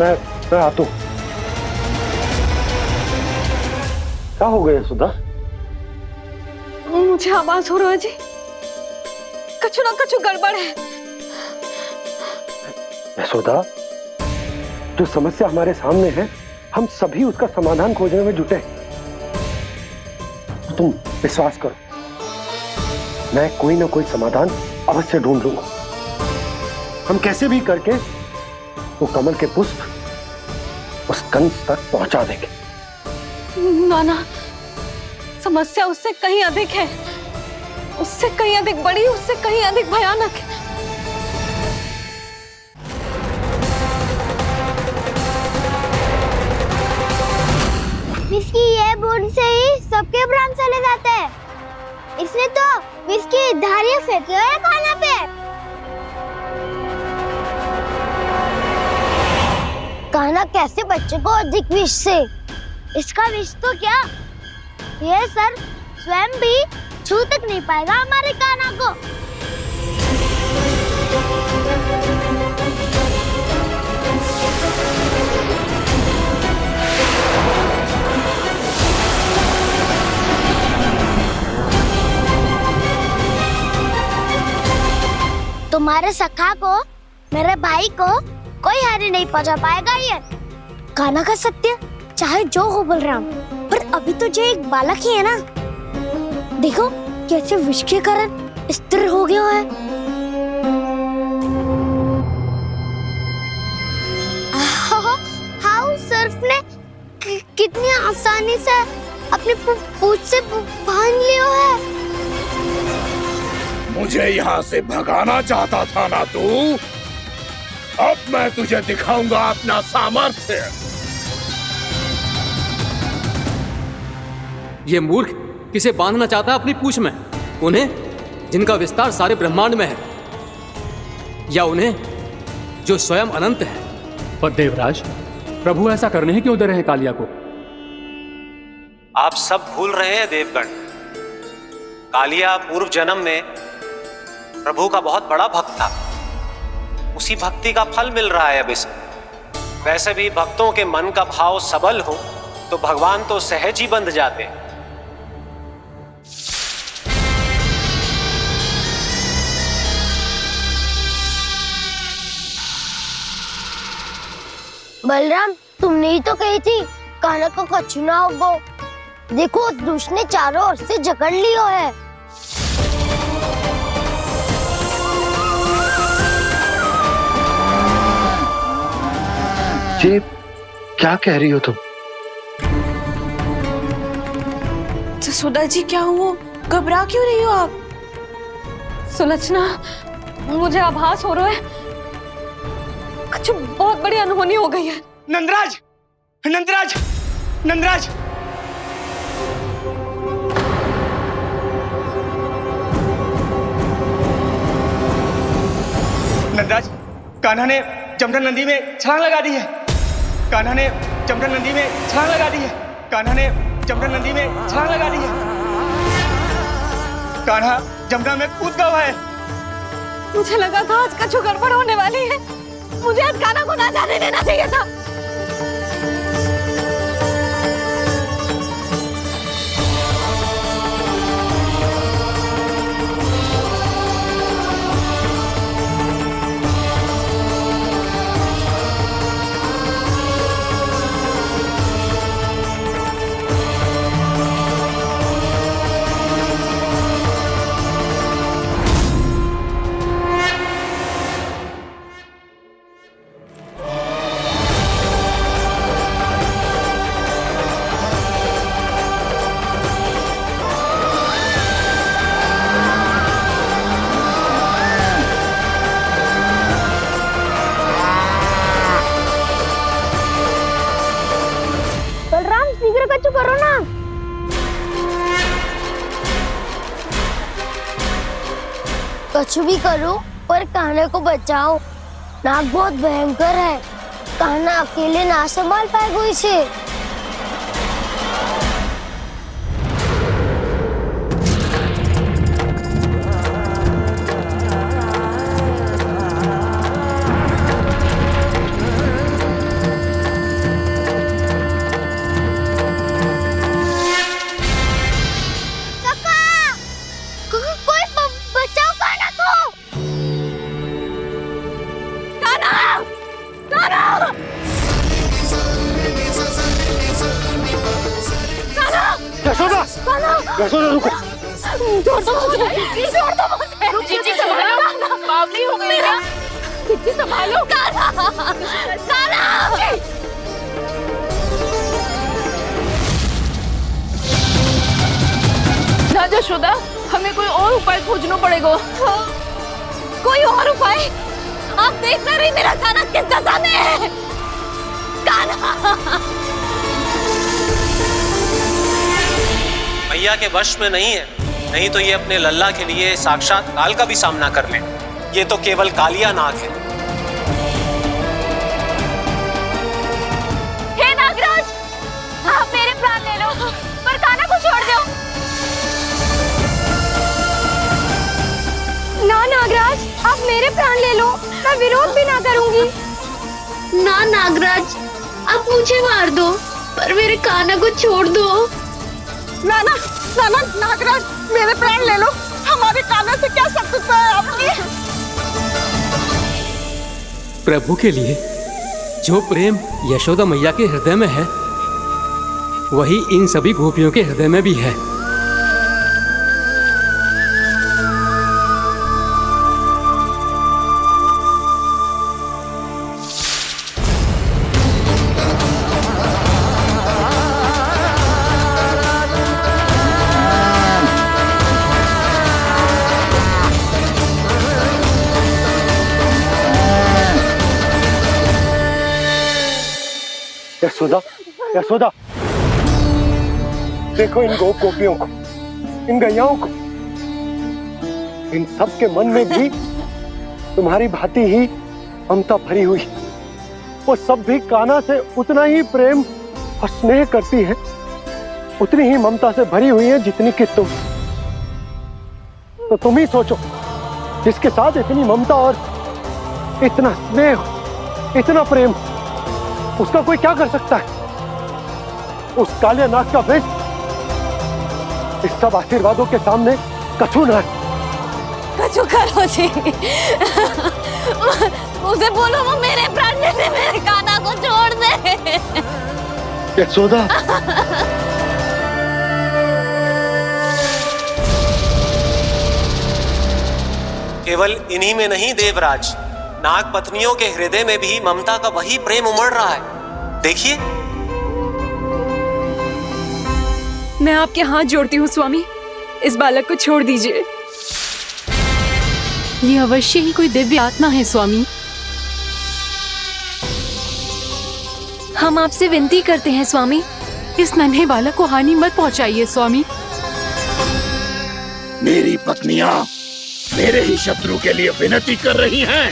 मैं आता हूं। क्या हो गया सुधा? मुझे आवाज हो रहा है जी, कछु ना कछु गड़बड़ है। यशोदा, जो समस्या हमारे सामने है, हम सभी उसका समाधान खोजने में जुटे हैं। तुम विश्वास करो, मैं कोई ना कोई समाधान अवश्य ढूंढ लूंगा। हम कैसे भी करके वो कमल के पुष्प उस कंस तक पहुंचा देंगे। नाना, समस्या उससे कहीं अधिक है, उससे कहीं अधिक बड़ी, उससे कहीं अधिक भयानक है। विस्की ये बूंद से ही सबके प्राण चले जाते हैं। इसने तो विस्की धारियां फेंकी है खाना पे। कान्हा कैसे बच्चे को अधिक विष से? इसका विष तो क्या, ये सर स्वयं भी छू तक नहीं पाएगा हमारे कान्हा को। तुम्हारे सखा को, मेरे भाई को कोई हानि नहीं पहुंचा पाएगा। ये कान्हा का सत्य चाहे जो हो बलराम, पर अभी तो जो एक बालक ही है ना। देखो कैसे विष के कारण स्थिर हो गया है। हाउ सर्फ ने कितनी आसानी से अपनी पूंछ से बांध लिया है। मुझे यहाँ से भगाना चाहता था ना तू? अब मैं तुझे दिखाऊंगा अपना सामर्थ्य। ये मूर्ख किसे बांधना चाहता है अपनी पूंछ में? उन्हें जिनका विस्तार सारे ब्रह्मांड में है, या उन्हें जो स्वयं अनंत है? पर देवराज, प्रभु ऐसा करने ही क्यों दे रहे हैं कालिया को? आप सब भूल रहे हैं देवगण, कालिया पूर्व जन्म में प्रभु का बहुत बड़ा भक्त था। उसी भक्ति का फल मिल रहा है अब इसे। वैसे भी भक्तों के मन का भाव सबल हो तो भगवान तो सहज ही बंध जाते हैं। बलराम, तुमने ही तो कही थी कान्हा को कछु ना होगो। देखो उस दुष्ट ने चारों ओर से जकड़ लियो है। ये क्या कह रही हो तुम? सुधा जी, क्या हुआ? घबरा क्यों रही हो आप? सुलक्षणा, मुझे आभास हो रहा है कुछ बहुत बड़ी अनहोनी हो गई है। नंदराज, नंदराज, नंदराज! नंदराज, कान्हा ने जमना नदी में छलांग लगा दी है। कान्हा ने जमना नदी में छलांग लगा दी है। कान्हा ने जमना नदी में छलांग लगा दी है। कान्हा जमना में कूद गया है। मुझे लगा था आज कछु गड़बड़ होने वाली है। मुझे आज कान्हा को ना जाने देना चाहिए था। करो ना। कुछ भी करो पर कान्हा को बचाओ। नाग बहुत भयंकर है, कान्हा अकेले ना संभाल पाएगा इसे। यशोदा रुको। छोड़ दो मुझे, छोड़ दो मुझे। जीजी संभालो, बावली हो गई क्या? जीजी संभालो। ना यशोदा, हमें कोई और उपाय खोजना पड़ेगा। कोई और उपाय? आप देख ना रही मेरा काना किस दशा में है। काना मैया के वश में नहीं है, नहीं तो ये अपने लल्ला के लिए साक्षात काल का भी सामना कर ले। ये तो केवल कालिया नाग है। हे नागराज, आप मेरे प्राण ले लो, पर काना को छोड़ दो। ना नागराज, आप मेरे प्राण ले लो, मैं विरोध भी ना करूंगी। ना नागराज, आप मुझे मार दो, पर मेरे काना को छोड़ दो। ना ना ना ना नागराज, मेरे प्राण ले लो, हमारे काना से क्या शत्रुता है आपकी? प्रभु के लिए जो प्रेम यशोदा मैया के हृदय में है, वही इन सभी गोपियों के हृदय में भी है। यशोदा, यशोदा, देखो इन गोपियों को, इन गैयाओं को, इन सब के मन में भी तुम्हारी भांति ही ममता भरी हुई। वो सब भी कान्हा से उतना ही प्रेम और स्नेह करती है, उतनी ही ममता से भरी हुई है जितनी कि तुम। तो तुम ही सोचो, जिसके साथ इतनी ममता और इतना स्नेह, इतना प्रेम, उसका कोई क्या कर सकता है? उस काले नाग का विष इस सब आशीर्वादों के सामने कछु न है। कछु करो जी, उसे बोलो वो मेरे प्राण ले ले, मेरे काना को छोड़ दे। यशोदा, केवल इन्हीं में नहीं देवराज, नाग पत्नियों के हृदय में भी ममता का वही प्रेम उमड़ रहा है। देखिए। मैं आपके हाथ जोड़ती हूँ स्वामी, इस बालक को छोड़ दीजिए। ये अवश्य ही कोई दिव्य आत्मा है स्वामी। हम आपसे विनती करते हैं स्वामी, इस नन्हे बालक को हानि मत पहुंचाइए स्वामी। मेरी पत्नियां मेरे ही शत्रु के लिए विनती कर रही हैं।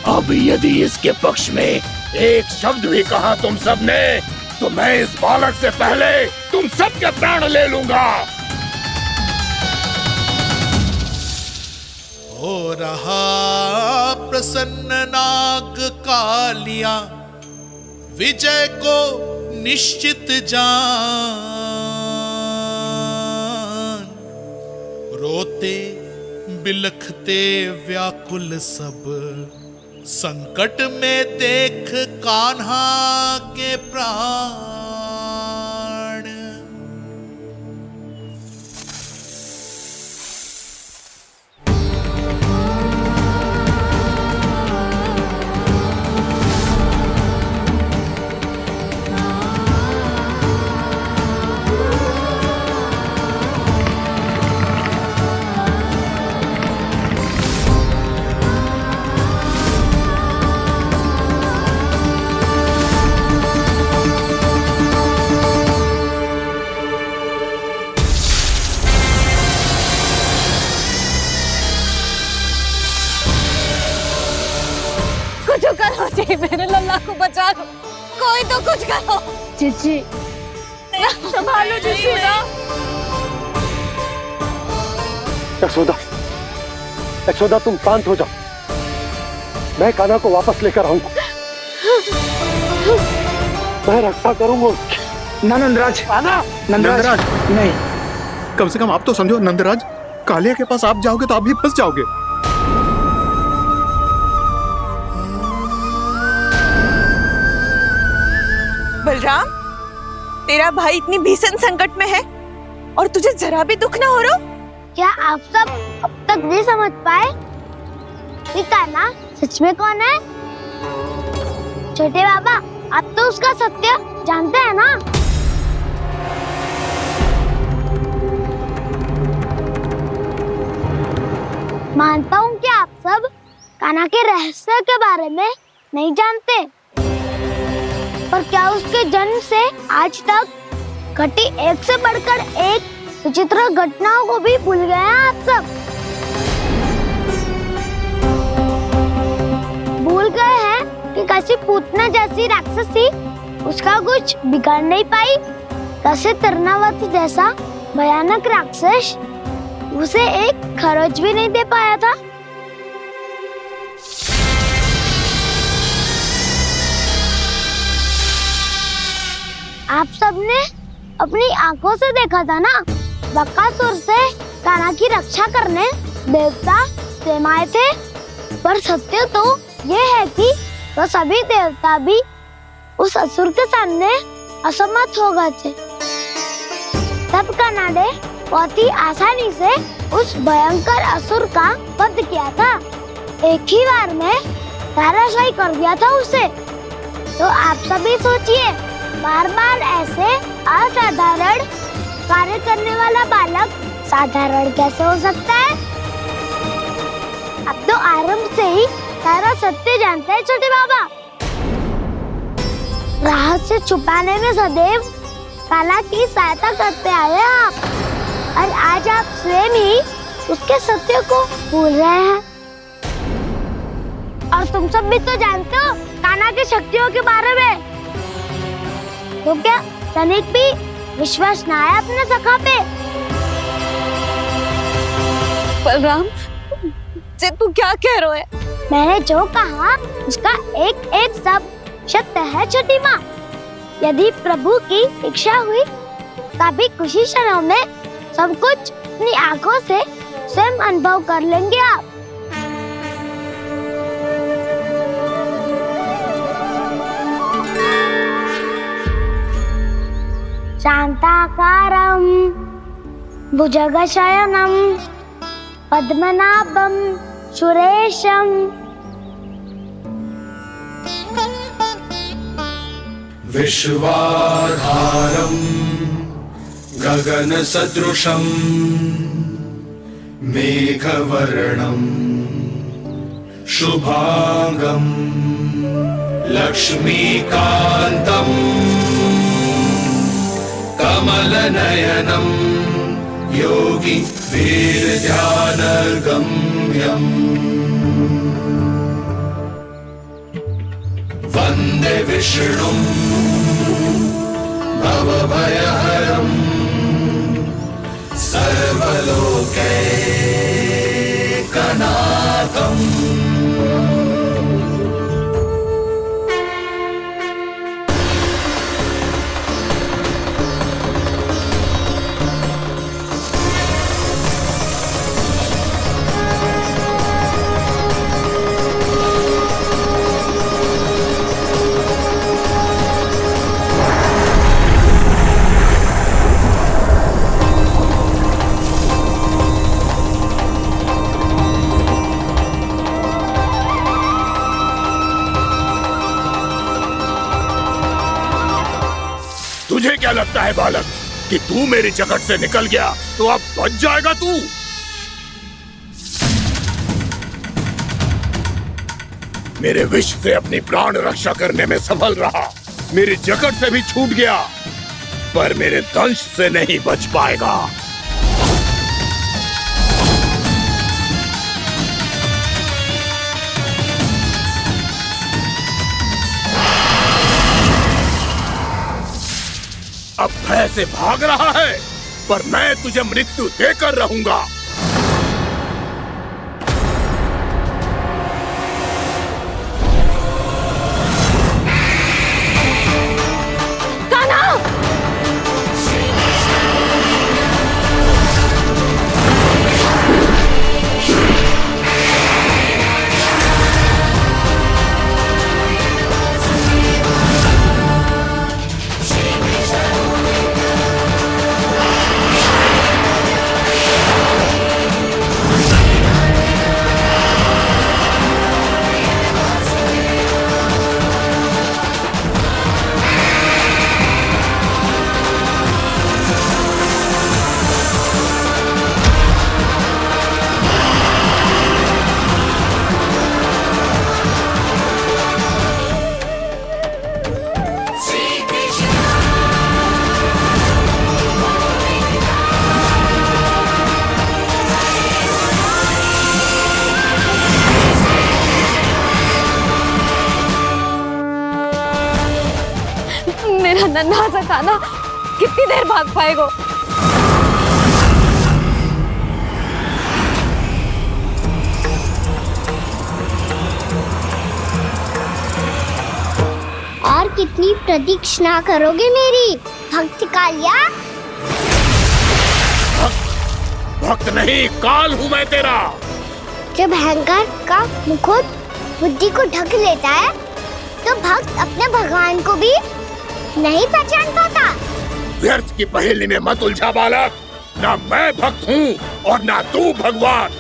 अब यदि इसके पक्ष में एक शब्द भी कहा तुम सबने, तो मैं इस बालक से पहले तुम सबके प्राण ले लूंगा। हो रहा प्रसन्न नाग कालिया, विजय को निश्चित जान। रोते बिलखते व्याकुल सब, संकट में देख कान्हा के प्राण। मेरे लल्ला को बचा लो, कोई तो कुछ करो। जीजी, संभालो यशोदा। यशोदा, यशोदा तुम शांत हो जाओ, मैं कान्हा को वापस लेकर आऊंगा, मैं रक्षा करूंगा उसकी। ना नंदराज, नंदराज नहीं, कम से कम आप तो समझो नंदराज, कालिया के पास आप जाओगे तो आप भी फंस जाओगे। बलराम, तेरा भाई इतनी भीषण संकट में है, और तुझे जरा भी दुख ना हो रहा? क्या आप सब अब तक नहीं समझ पाए कि कान्हा सच में कौन है? छोटे बाबा, आप तो उसका सत्य जानते हैं ना? मानता हूँ कि आप सब कान्हा के रहस्य के बारे में नहीं जानते, पर क्या उसके जन्म से आज तक घटी एक से बढ़कर एक विचित्र घटनाओं को भी भूल गए हैं आप सब? भूल गए हैं कि कैसी पूतना जैसी राक्षसी उसका कुछ बिगाड़ नहीं पाई, कैसे तरनावती जैसा भयानक राक्षस उसे एक खरोच भी नहीं दे पाया था। आप सबने अपनी आंखों से देखा था ना, बकासुर से कान्हा की रक्षा करने देवता स्वयं आए थे। पर सत्य तो ये है कि वो सभी देवता भी उस असुर के सामने असमर्थ हो गए थे। तब कान्हा ने बहुत ही आसानी से उस भयंकर असुर का वध किया था। एक ही बार में धराशायी कर दिया था उसे। तो आप सभी सोचिए, बार बार ऐसे असाधारण कार्य करने वाला बालक साधारण कैसे हो सकता है? अब तो आरंभ से ही सारा सत्य जानते हैं छोटे बाबा। रहस्य छुपाने में सदैव कान्हा की सहायता करते आए हैं आप, और आज आप स्वयं ही उसके सत्य को भूल रहे हैं। और तुम सब भी तो जानते हो कान्हा की शक्तियों के बारे में। तो क्या तनिक भी विश्वास न आया अपने सखा पे? बलराम, जे तू क्या कह रहे है? मैंने जो कहा उसका एक एक शब्द सत्य है छोटी माँ। यदि प्रभु की इच्छा हुई तभी कुछ ही क्षणों में सब कुछ अपनी आंखों से स्वयं अनुभव कर लेंगे आप। शांताकारं भुजगशयनं पद्मनाभं सुरेशं विश्वाधारं गगनसदृशं मेघवर्णं शुभांगं लक्ष्मीकान्तं कमलनयनं योगी वीरध्यानगम्यम् वन्दे विष्णुं भवभयहरं सर्वलोकैकनाथम्। तुझे क्या लगता है बालक कि तू मेरी जगत से निकल गया तो अब बच जाएगा तू? मेरे विष से अपनी प्राण रक्षा करने में सफल रहा, मेरी जगत से भी छूट गया, पर मेरे दंश से नहीं बच पाएगा। अब भय से भाग रहा है, पर मैं तुझे मृत्यु देकर रहूंगा। नन्हा सा कान्हा कितनी देर भाग पाएगा? और कितनी प्रतीक्षा करोगे मेरी भक्त कालिया? भक्त नहीं, काल हूँ मैं तेरा। जब अहंकार का मुकुट बुद्धि को ढक लेता है तो भक्त अपने भगवान को भी नहीं पहचान पाता। व्यर्थ की पहेली में मत उलझा बालक। ना मैं भक्त हूँ और ना तू भगवान।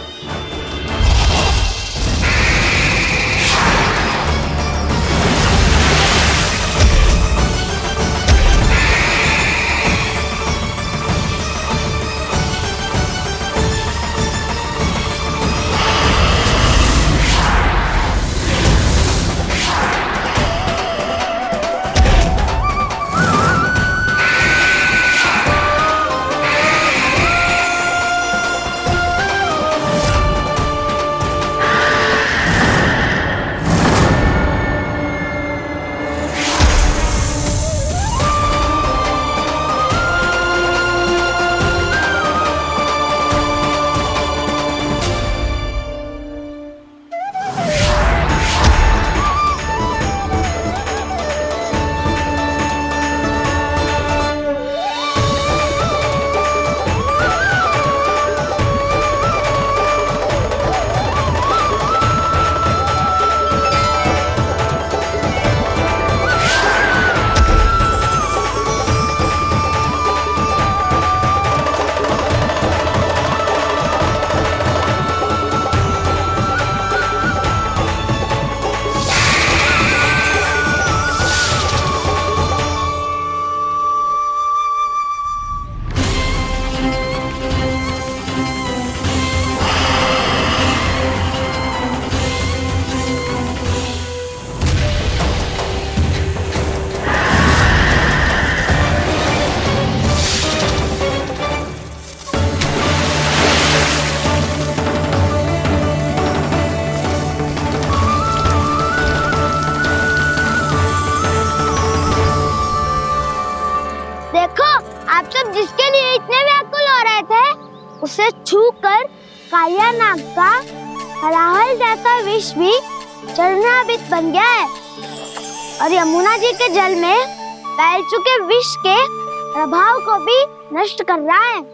उसे छूकर कालिया नाग का हलाहल जैसा विष भी चरणामृत बन गया है और यमुना जी के जल में फैल चुके विष के प्रभाव को भी नष्ट कर रहा है।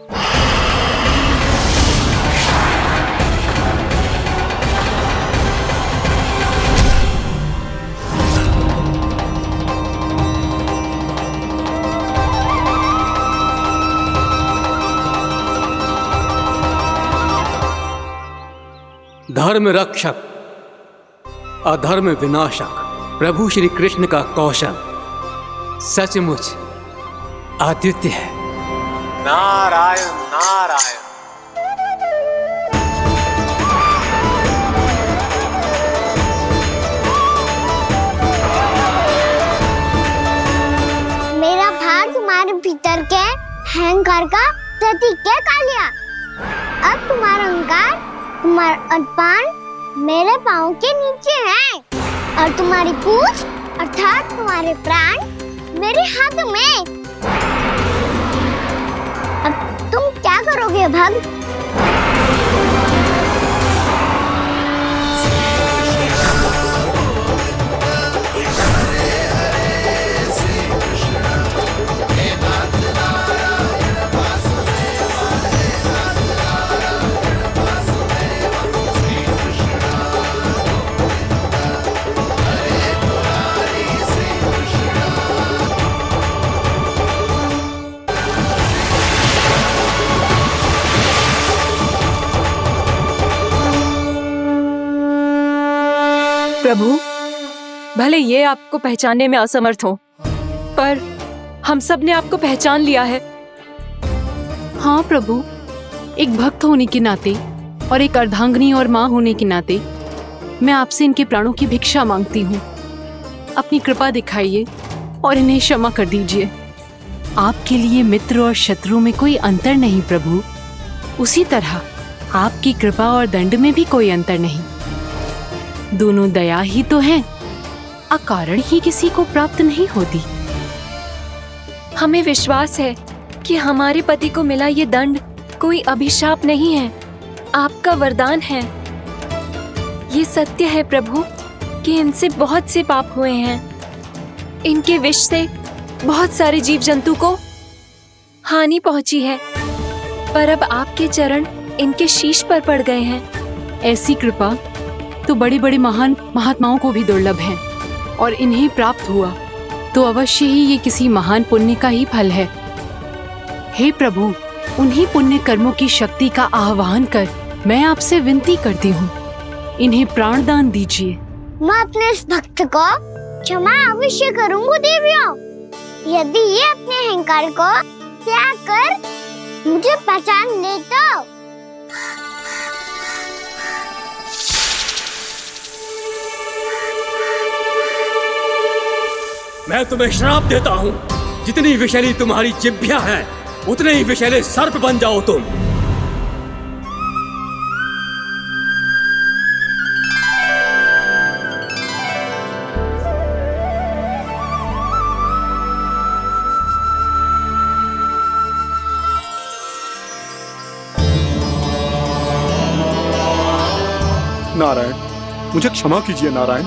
धर्म रक्षक अधर्म विनाशक प्रभु श्री कृष्ण का कौशल सचमुच अद्वितीय है। नारायण नारायण। मेरा भाग तुम्हारे भीतर के अहंकार का प्रतीक है कालिया। अब तुम्हारा अहंकार, तुम्हारा अनपान मेरे पाँव के नीचे है और तुम्हारी पूंछ अर्थात तुम्हारे प्राण मेरे हाथ में। अब तुम क्या करोगे भक्त? प्रभु, भले ये आपको पहचानने में असमर्थ हो, पर हम सब ने आपको पहचान लिया है। हाँ प्रभु, एक भक्त होने के नाते और एक अर्धांगिनी और माँ होने के नाते मैं आपसे इनके प्राणों की भिक्षा मांगती हूँ। अपनी कृपा दिखाइए और इन्हें क्षमा कर दीजिए। आपके लिए मित्र और शत्रु में कोई अंतर नहीं प्रभु। उसी तरह आपकी कृपा और दंड में भी कोई अंतर नहीं। दोनों दया ही तो हैं, अकारण ही किसी को प्राप्त नहीं होती। हमें विश्वास है कि हमारे पति को मिला ये दंड कोई अभिशाप नहीं है, आपका वरदान है। ये सत्य है प्रभु कि इनसे बहुत से पाप हुए हैं। इनके विष से बहुत सारे जीव जंतु को हानि पहुंची है, पर अब आपके चरण इनके शीश पर पड़ गए हैं। ऐसी कृपा तो बड़े बड़े महान महात्माओं को भी दुर्लभ है, और इन्हें प्राप्त हुआ तो अवश्य ही ये किसी महान पुण्य का ही फल है। हे प्रभु, उन्हीं पुण्य कर्मों की शक्ति का आह्वान कर मैं आपसे विनती करती हूँ, इन्हें प्राणदान दीजिए। मैं अपने इस भक्त को क्षमा अवश्य करूंगी देवियों, यदि ये अपने अहंकार को त्याग कर मुझे पहचान ले तो। मैं तुम्हें श्राप देता हूँ, जितनी विषैली तुम्हारी जिह्वा है उतने ही विषैले सर्प बन जाओ तुम। नारायण, मुझे क्षमा कीजिए नारायण।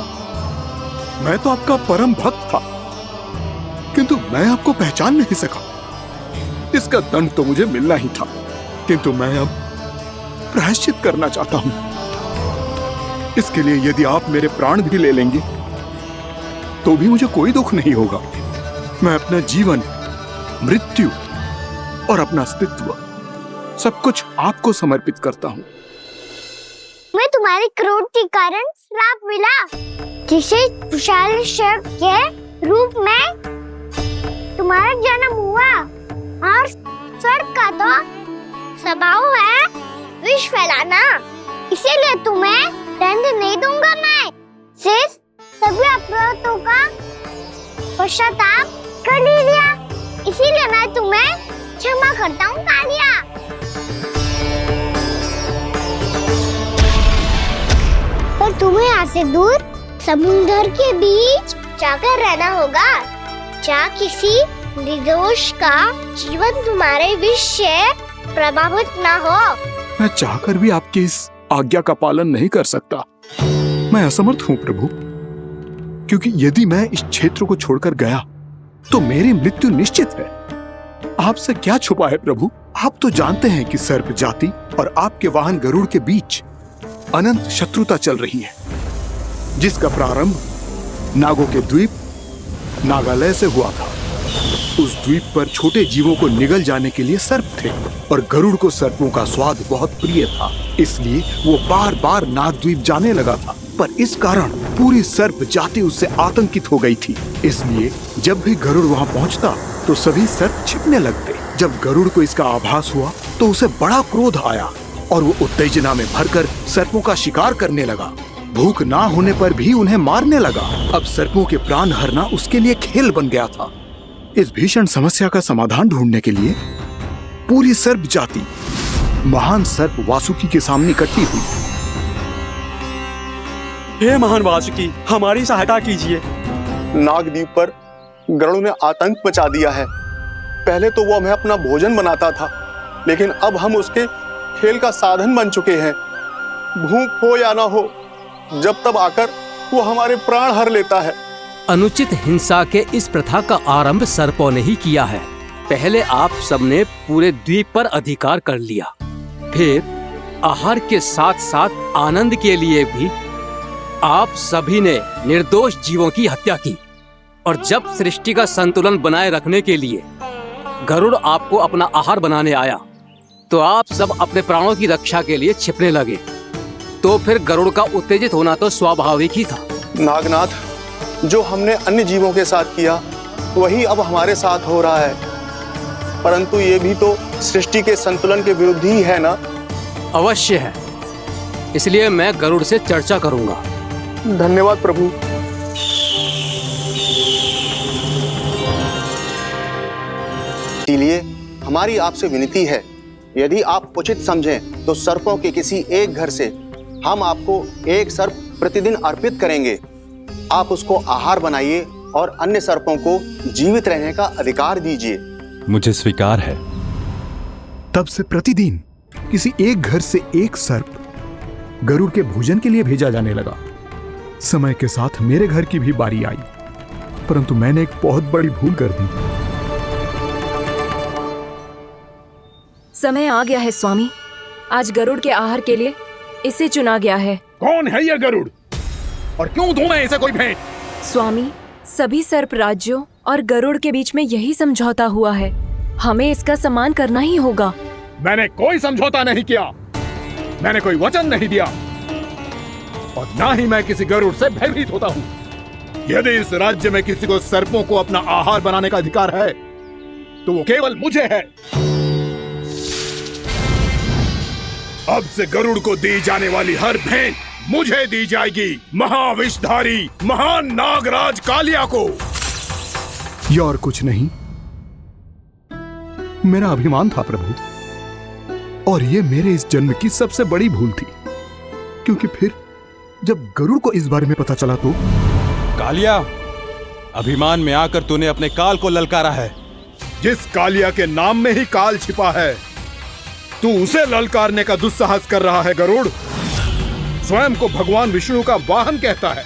मैं तो आपका परम भक्त था, किंतु मैं आपको पहचान नहीं सका। इसका दंड तो मुझे मिलना ही था, किंतु मैं अब प्रायश्चित करना चाहता हूं। इसके लिए यदि आप मेरे प्राण भी ले लेंगे तो भी मुझे कोई दुख नहीं होगा। मैं अपना जीवन, मृत्यु और अपना अस्तित्व सब कुछ आपको समर्पित करता हूं। मैं तुम्हारे क्रोध के कारण श्राप मिला, जिसे विशाल सर्प के रूप में तुम्हारा जन्म हुआ, और सर्प का तो स्वभाव है विष फैलाना, इसीलिए तुम्हें दंड नहीं दूंगा। मैं सिर्फ सभी अपराधों का पश्चाताप कर लिया, इसीलिए मैं तुम्हें क्षमा करता हूँ कालिया। पर तुम्हें यहाँ से दूर समुद्र के बीच जाकर रहना होगा, जहाँ किसी निर्दोष का जीवन तुम्हारे विष से प्रभावित न हो। मैं चाहकर भी आपकी इस आज्ञा का पालन नहीं कर सकता। मैं असमर्थ हूँ प्रभु, क्योंकि यदि मैं इस क्षेत्र को छोड़कर गया तो मेरी मृत्यु निश्चित है। आपसे क्या छुपा है प्रभु? आप तो जानते हैं कि सर्प जाति और आपके वाहन गरुड़ के बीच अनंत शत्रुता चल रही है, जिसका प्रारंभ नागों के द्वीप नागालय से हुआ था। उस द्वीप पर छोटे जीवों को निगल जाने के लिए सर्प थे, और गरुड़ को सर्पों का स्वाद बहुत प्रिय था, इसलिए वो बार बार नागद्वीप जाने लगा था। पर इस कारण पूरी सर्प जाति उससे आतंकित हो गई थी, इसलिए जब भी गरुड़ वहां पहुंचता तो सभी सर्प छिपने लगते। जब गरुड़ को इसका आभास हुआ तो उसे बड़ा क्रोध आया, और वो उत्तेजना में भरकर सर्पों का शिकार करने लगा। भूख ना होने पर भी उन्हें मारने लगा। अब सर्पों के प्राण हरना उसके लिए खेल बन गया था। इस भीषण समस्या का समाधान ढूंढने के लिए पूरी सर्प जाति महान सर्प वासुकी के सामने इकट्ठी हुई। हे महान वासुकी, हमारी सहायता कीजिए। नागद्वीप पर गरुड़ ने आतंक मचा दिया है। पहले तो वो हमें अपना भोजन बनाता था, लेकिन अब हम उसके खेल का साधन बन चुके हैं। भूख हो या ना हो, जब तब आकर वो हमारे प्राण हर लेता है। अनुचित हिंसा के इस प्रथा का आरंभ सर्पों ने ही किया है। पहले आप सबने पूरे द्वीप पर अधिकार कर लिया, फिर आहार के साथ साथ आनंद के लिए भी आप सभी ने निर्दोष जीवों की हत्या की। और जब सृष्टि का संतुलन बनाए रखने के लिए गरुड़ आपको अपना आहार बनाने आया, तो आप सब अपने प्राणों की रक्षा के लिए छिपने लगे। तो फिर गरुड़ का उत्तेजित होना तो स्वाभाविक ही था। नागनाथ, जो हमने अन्य जीवों के साथ किया वही अब हमारे साथ हो रहा है, परंतु ये भी तो सृष्टि के संतुलन के विरुद्ध ही है ना? अवश्य है, इसलिए मैं गरुड़ से चर्चा करूंगा। धन्यवाद प्रभु। इसलिए हमारी आपसे विनती है, यदि आप उचित समझें तो सर्पों के किसी एक घर से हम आपको एक सर्प प्रतिदिन अर्पित करेंगे। आप उसको आहार बनाइए और अन्य सर्पों को जीवित रहने का अधिकार दीजिए। मुझे स्वीकार है। तब से प्रतिदिन किसी एक घर से एक सर्प गरुड़ के भोजन के लिए भेजा जाने लगा। समय के साथ मेरे घर की भी बारी आई, परंतु मैंने एक बहुत बड़ी भूल कर दी। समय आ गया है स्वामी, आज गरुड़ के आहार के लिए इसे चुना गया है। कौन है यह गरुड़ और क्यों दूं मैं इसे कोई भेंट? स्वामी, सभी सर्प राज्यों और गरुड़ के बीच में यही समझौता हुआ है, हमें इसका सम्मान करना ही होगा। मैंने कोई समझौता नहीं किया, मैंने कोई वचन नहीं दिया और ना ही मैं किसी गरुड़ से भयभीत होता हूँ। यदि इस राज्य में किसी को सर्पों को अपना आहार बनाने का अधिकार है तो वो केवल मुझे है। अब से गरुड़ को दी जाने वाली हर भेंट मुझे दी जाएगी, महाविषधारी महान नागराज कालिया को। यह और कुछ नहीं, मेरा अभिमान था प्रभु, और यह मेरे इस जन्म की सबसे बड़ी भूल थी, क्योंकि फिर जब गरुड़ को इस बारे में पता चला तो। कालिया, अभिमान में आकर तूने अपने काल को ललकारा है। जिस कालिया के नाम में ही काल छिपा है, तू उसे ललकारने का दुस्साहस कर रहा है गरुड़। स्वयं को भगवान विष्णु का वाहन कहता है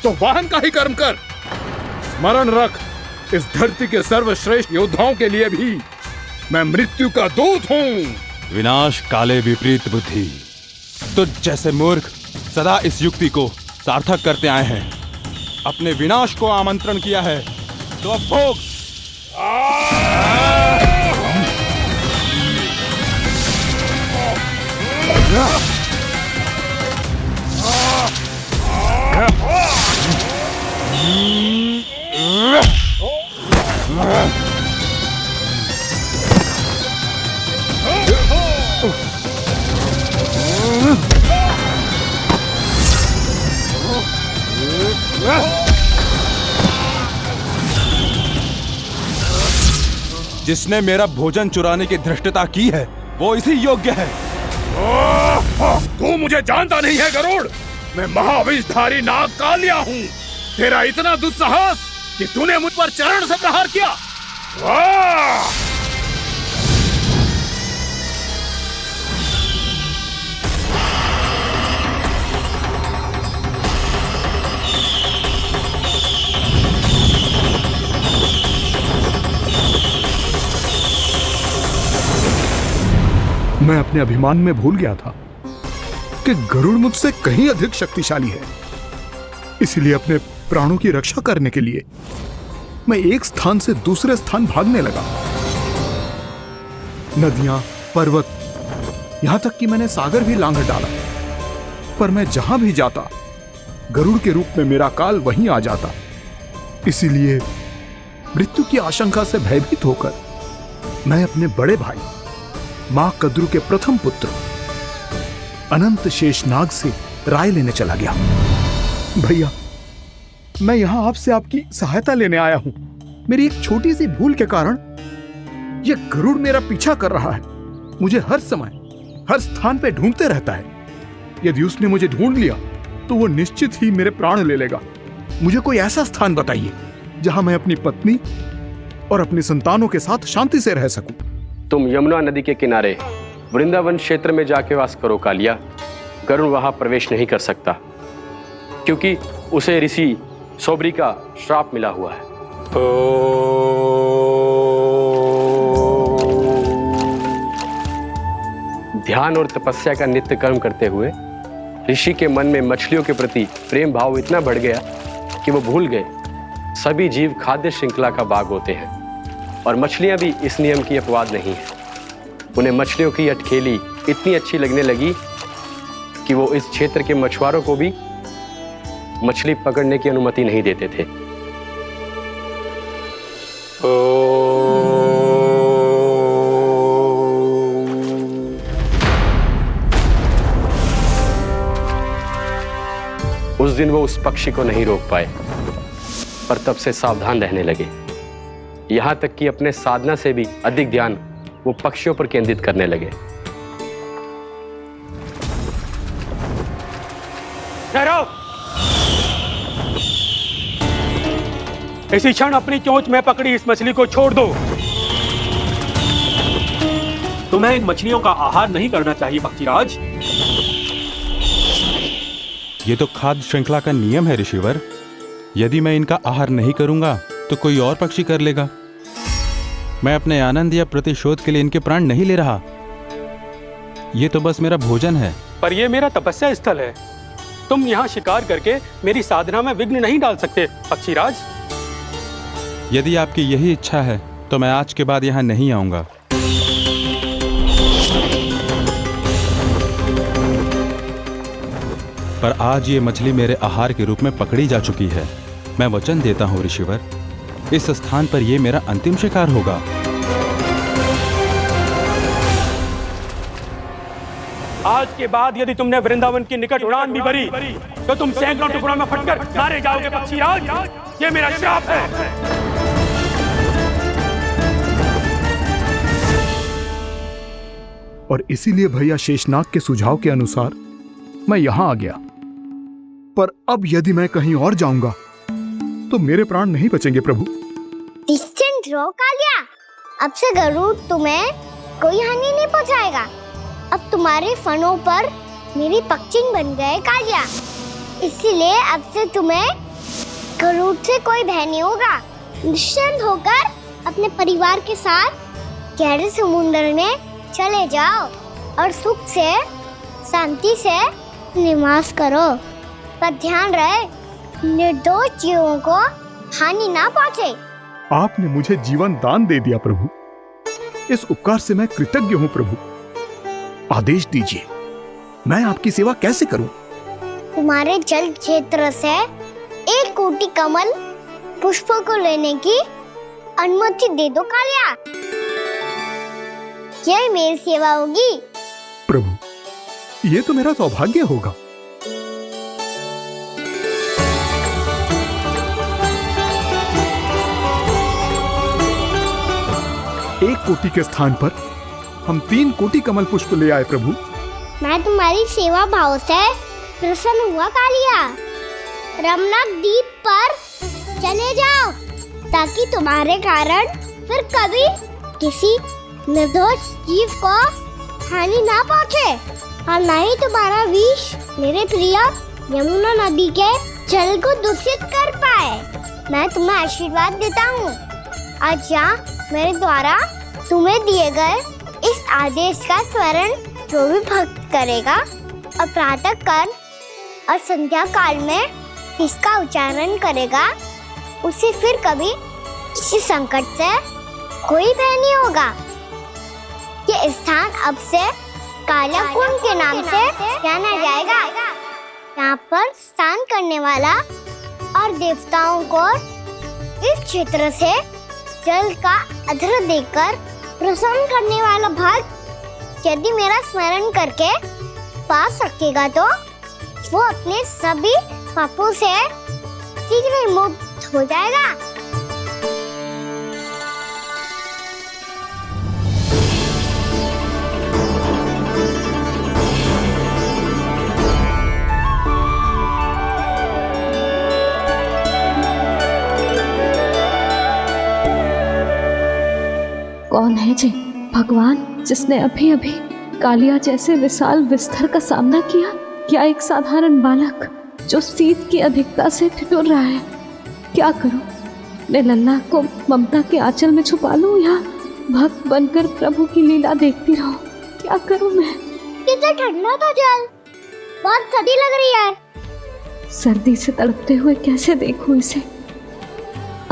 तो वाहन का ही कर्म कर। स्मरण रख, इस धरती के सर्वश्रेष्ठ योद्धाओं के लिए भी मैं मृत्यु का दूत हूँ। विनाश काले विपरीत बुद्धि। तो जैसे मूर्ख सदा इस युक्ति को सार्थक करते आए हैं, अपने विनाश को आमंत्रण किया है तो अब भोग। जिसने मेरा भोजन चुराने की धृष्टता की है वो इसी योग्य है। तू मुझे जानता नहीं है गरुड़, मैं महाविषधारी नाग कालिया हूँ। तेरा इतना दुस्साहस कि तूने मुझ पर चरण से प्रहार किया। मैं अपने अभिमान में भूल गया था कि गरुड़ मुझसे कहीं अधिक शक्तिशाली है। इसलिए अपने प्राणों की रक्षा करने के लिए मैं एक स्थान से दूसरे स्थान भागने लगा। नदियां, पर्वत, यहां तक कि मैंने सागर भी लांघ डाला, पर मैं जहां भी जाता गरुड़ के रूप में मेरा काल वहीं आ जाता। इसीलिए मृत्यु की आशंका से भयभीत होकर मैं अपने बड़े भाई मां कद्रू के प्रथम पुत्र अनंत शेषनाग से राय लेने चला गया। भैया, मैं यहां आपसे आपकी सहायता लेने आया हूं। मेरी एक छोटी सी भूल के कारण यह गरुड़ मेरा पीछा कर रहा है, मुझे हर समय हर स्थान पे ढूंढते रहता है। यदि उसने मुझे ढूंढ लिया तो वो निश्चित ही मेरे प्राण ले लेगा। मुझे कोई ऐसा स्थान बताइए जहां मैं अपनी पत्नी और अपनी संतानों के साथ शांति से रह सकूं। तुम यमुना नदी के किनारे वृंदावन क्षेत्र में जाके वास करो कालिया। गरुड़ वहां प्रवेश नहीं कर सकता, क्योंकि उसे ऋषि सोबरी का श्राप मिला हुआ है। ध्यान और तपस्या का नित्य कर्म करते हुए ऋषि के मन में मछलियों के प्रति प्रेम भाव इतना बढ़ गया कि वो भूल गए सभी जीव खाद्य श्रृंखला का भाग होते हैं, और मछलियां भी इस नियम की अपवाद नहीं है। उन्हें मछलियों की अटखेली इतनी अच्छी लगने लगी कि वो इस क्षेत्र के मछुआरों को भी मछली पकड़ने की अनुमति नहीं देते थे। उस दिन वो उस पक्षी को नहीं रोक पाए, पर तब से सावधान रहने लगे, यहां तक कि अपने साधना से भी अधिक ध्यान वो पक्षियों पर केंद्रित करने लगे। इसी क्षण अपनी चोंच में पकड़ी इस मछली को छोड़ दो। तुम्हें इन मछलियों का आहार नहीं करना चाहिए पक्षीराज। ये तो खाद्य श्रृंखला का नियम है ऋषिवर। यदि मैं इनका आहार नहीं करूंगा तो कोई और पक्षी कर लेगा। मैं अपने आनंद या प्रतिशोध के लिए इनके प्राण नहीं ले रहा। ये तो बस मेरा भोजन है। पर यह मेरा तपस्या स्थल है। तुम यहाँ शिकार करके मेरी साधना में विघ्न नहीं डाल सकते पक्षीराज। यदि आपकी यही इच्छा है तो मैं आज के बाद यहाँ नहीं आऊंगा। पर आज ये मछली मेरे आहार के रूप में पकड़ी जा चुकी है। मैं वचन देता हूँ ऋषिवर, इस स्थान पर यह मेरा अंतिम शिकार होगा। आज के बाद यदि तुमने वृंदावन की निकट उड़ान भी भरी तो तुम सैकड़ों टुकड़ों में फटकर मारे जाओगे पक्षीराज। ये मेरा श्राप है। और इसीलिए भैया शेषनाग के सुझाव के अनुसार मैं यहां आ गया। पर अब यदि मैं कहीं और जाऊंगा तो मेरे प्राण नहीं बचेंगे प्रभु। डिस्टेंट रहो कालिया। अब से गरुड़ तुम्हें कोई हानि नहीं पहुंचाएगा। अब तुम्हारे फनों पर मेरी पक्षिंग बन गए कालिया। इसीलिए अब से तुम्हें गरुड़ से कोई भय नहीं होगा। निश्चिंत होकर अपने परिवार के साथ गहरे समुद्र में चले जाओ और सुख से शांति से निवास करो। पर ध्यान रहे निर्दोष जीवों को हानि ना पहुंचे। आपने मुझे जीवन दान दे दिया प्रभु। इस उपकार से मैं कृतज्ञ हूँ प्रभु। आदेश दीजिए, मैं आपकी सेवा कैसे करूं? तुम्हारे जल क्षेत्र से 1 कोटि कमल पुष्पों को लेने की अनुमति दे दो कालिया। यह मेरी सेवा होगी। प्रभु, ये तो मेरा सौभाग्य होगा। एक कोटि के स्थान पर हम 3 कोटि कमल पुष्प ले आए प्रभु। मैं तुम्हारी सेवा भाव से प्रसन्न हुआ कालिया। रमनाक द्वीप पर चले जाओ ताकि तुम्हारे कारण फिर कभी किसी निर्दोष जीव को हानि ना पहुंचे और न ही तुम्हारा विष मेरे प्रिय यमुना नदी के जल को दूषित कर पाए। मैं तुम्हें आशीर्वाद देता हूँ। आज यहाँ मेरे द्वारा तुम्हें दिए गए इस आदेश का स्मरण जो भी भक्त करेगा और प्रातः काल और संध्या काल में इसका उच्चारण करेगा, उसे फिर कभी किसी संकट से कोई भय नहीं होगा। ये स्थान अब से कालिया कुंड के नाम से जाना जाएगा। यहाँ पर स्नान करने वाला और देवताओं को इस क्षेत्र से जल का अर्घ्य देकर प्रसन्न करने वाला भक्त यदि मेरा स्मरण करके पास रखेगा तो वो अपने सभी पापों से शीघ्र मुक्त हो जाएगा। कौन है जी भगवान जिसने अभी अभी कालिया जैसे विशाल विस्तर का सामना किया? क्या एक साधारण बालक जो शीत की अधिकता से ठिठुर रहा है? क्या करूं? मैं लल्ला को ममता के आंचल में छुपा लूं या भक्त बनकर प्रभु की लीला देखती रहूं? क्या करूं मैं? कितना ठंडा था जल, बहुत सर्दी लग रही है। सर्दी से तड़पते हुए कैसे देखूं इसे?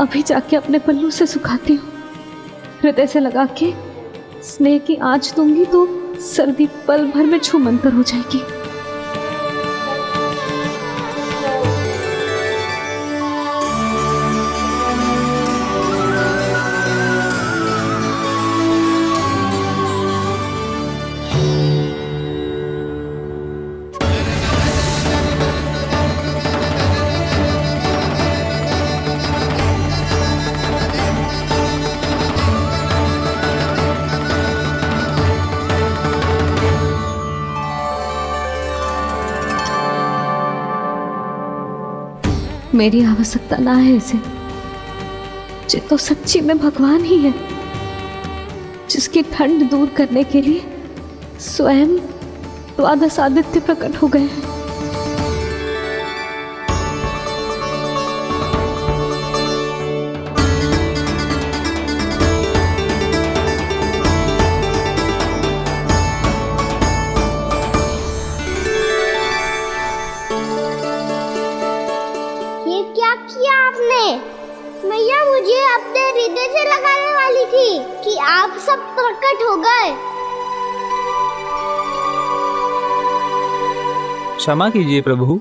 अभी जाके अपने पल्लू से सुखाती हूँ। हृदय से लगा के स्नेह की आंच दूंगी तो सर्दी पल भर में छूमंतर हो जाएगी। मेरी आवश्यकता ना है इसे, ये तो सच्ची में भगवान ही है, जिसकी ठंड दूर करने के लिए स्वयं द्वादश आदित्य प्रकट हो गए हैं। ये क्या किया आपने? मैया मुझे अपने हृदय से लगाने वाली थी कि आप सब प्रकट हो गए। क्षमा कीजिए प्रभु,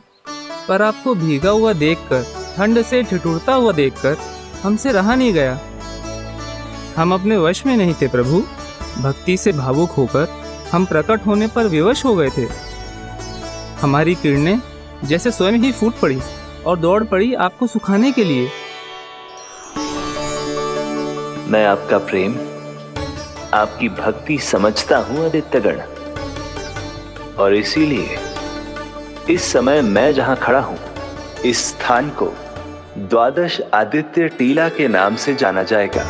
पर आपको भीगा हुआ देखकर, ठंड से ठिठुरता हुआ देखकर हमसे रहा नहीं गया। हम अपने वश में नहीं थे प्रभु। भक्ति से भावुक होकर हम प्रकट होने पर विवश हो गए थे। हमारी किरणें जैसे स्वयं ही फूट पड़ी और दौड़ पड़ी आपको सुखाने के लिए। मैं आपका प्रेम, आपकी भक्ति समझता हूं आदित्यगण, और इसीलिए इस समय मैं जहां खड़ा हूं, इस स्थान को द्वादश आदित्य टीला के नाम से जाना जाएगा।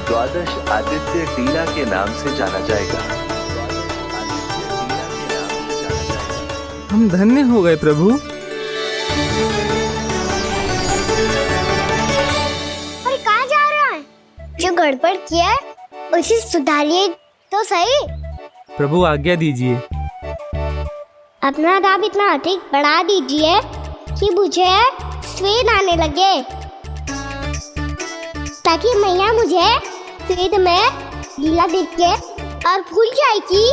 द्वादश आदित्य टीला के नाम से जाना जाएगा। हम धन्य हो गए प्रभु। और कहाँ जा रहा है? जो गड़बड़ किया है उसे सुधारिए तो सही। प्रभु आज्ञा दीजिए। अपना दाब इतना अधिक बढ़ा दीजिए कि मुझे स्वेद आने लगे, ताकि मैया मुझे स्वेद में गीला देख के और भूल जाए कि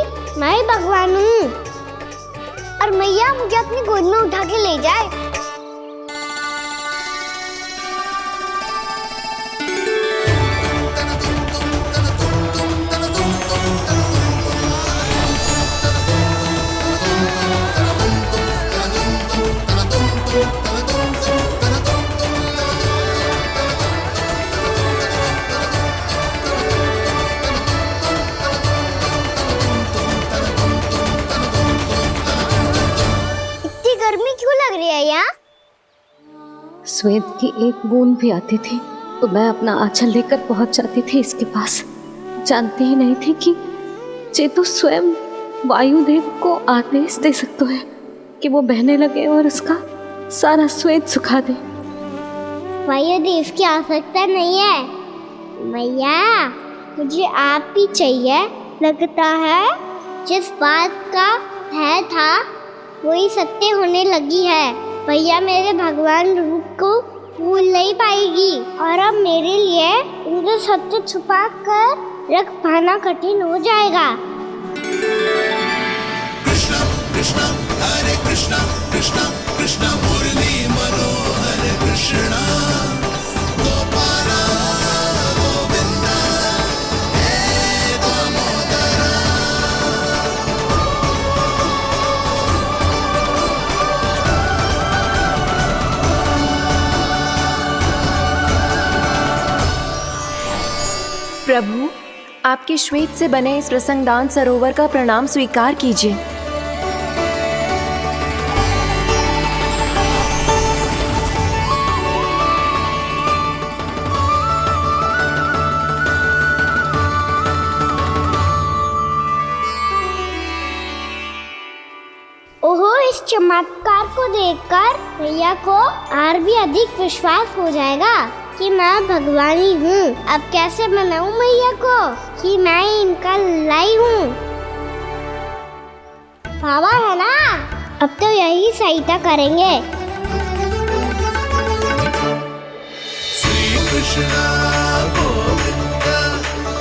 मैं ही भगवान हूँ, और मैया मुझे अपनी गोद में उठा के ले जाए। गर्मी क्यों लग रही है यहाँ? स्वेद की एक बूंद भी आती थी तो मैं अपना आंचल लेकर पहुंच जाती थी इसके पास। जानती ही नहीं थी कि चेतु स्वयं वायुदेव को आदेश दे सकते हैं कि वो बहने लगे और उसका सारा स्वेद सुखा दे। वायुदेव की आवश्यकता नहीं है मैया, मुझे आप ही चाहिए। लगता है जिस बात का भय था वही सत्य होने लगी है। भैया मेरे भगवान रूप को भूल नहीं पाएगी, और अब मेरे लिए उनके सत्य छुपा कर रख पाना कठिन हो जाएगा। कृष्णा कृष्णा हरे कृष्णा कृष्णा कृष्णा मुरली मनोहर कृष्णा गोपाला गोविंदा हे दामोदरा। प्रभु, आपके श्वेत से बने इस प्रसंगदान सरोवर का प्रणाम स्वीकार कीजिए। ओहो, इस चमत्कार को देखकर भैया को और भी अधिक विश्वास हो जाएगा कि मैं भगवान ही हूँ। अब कैसे मनाऊं मैया को कि मैं इनका लाई हूँ? बाबा है ना, अब तो यही सहायता करेंगे। श्री कृष्णा गोविंदा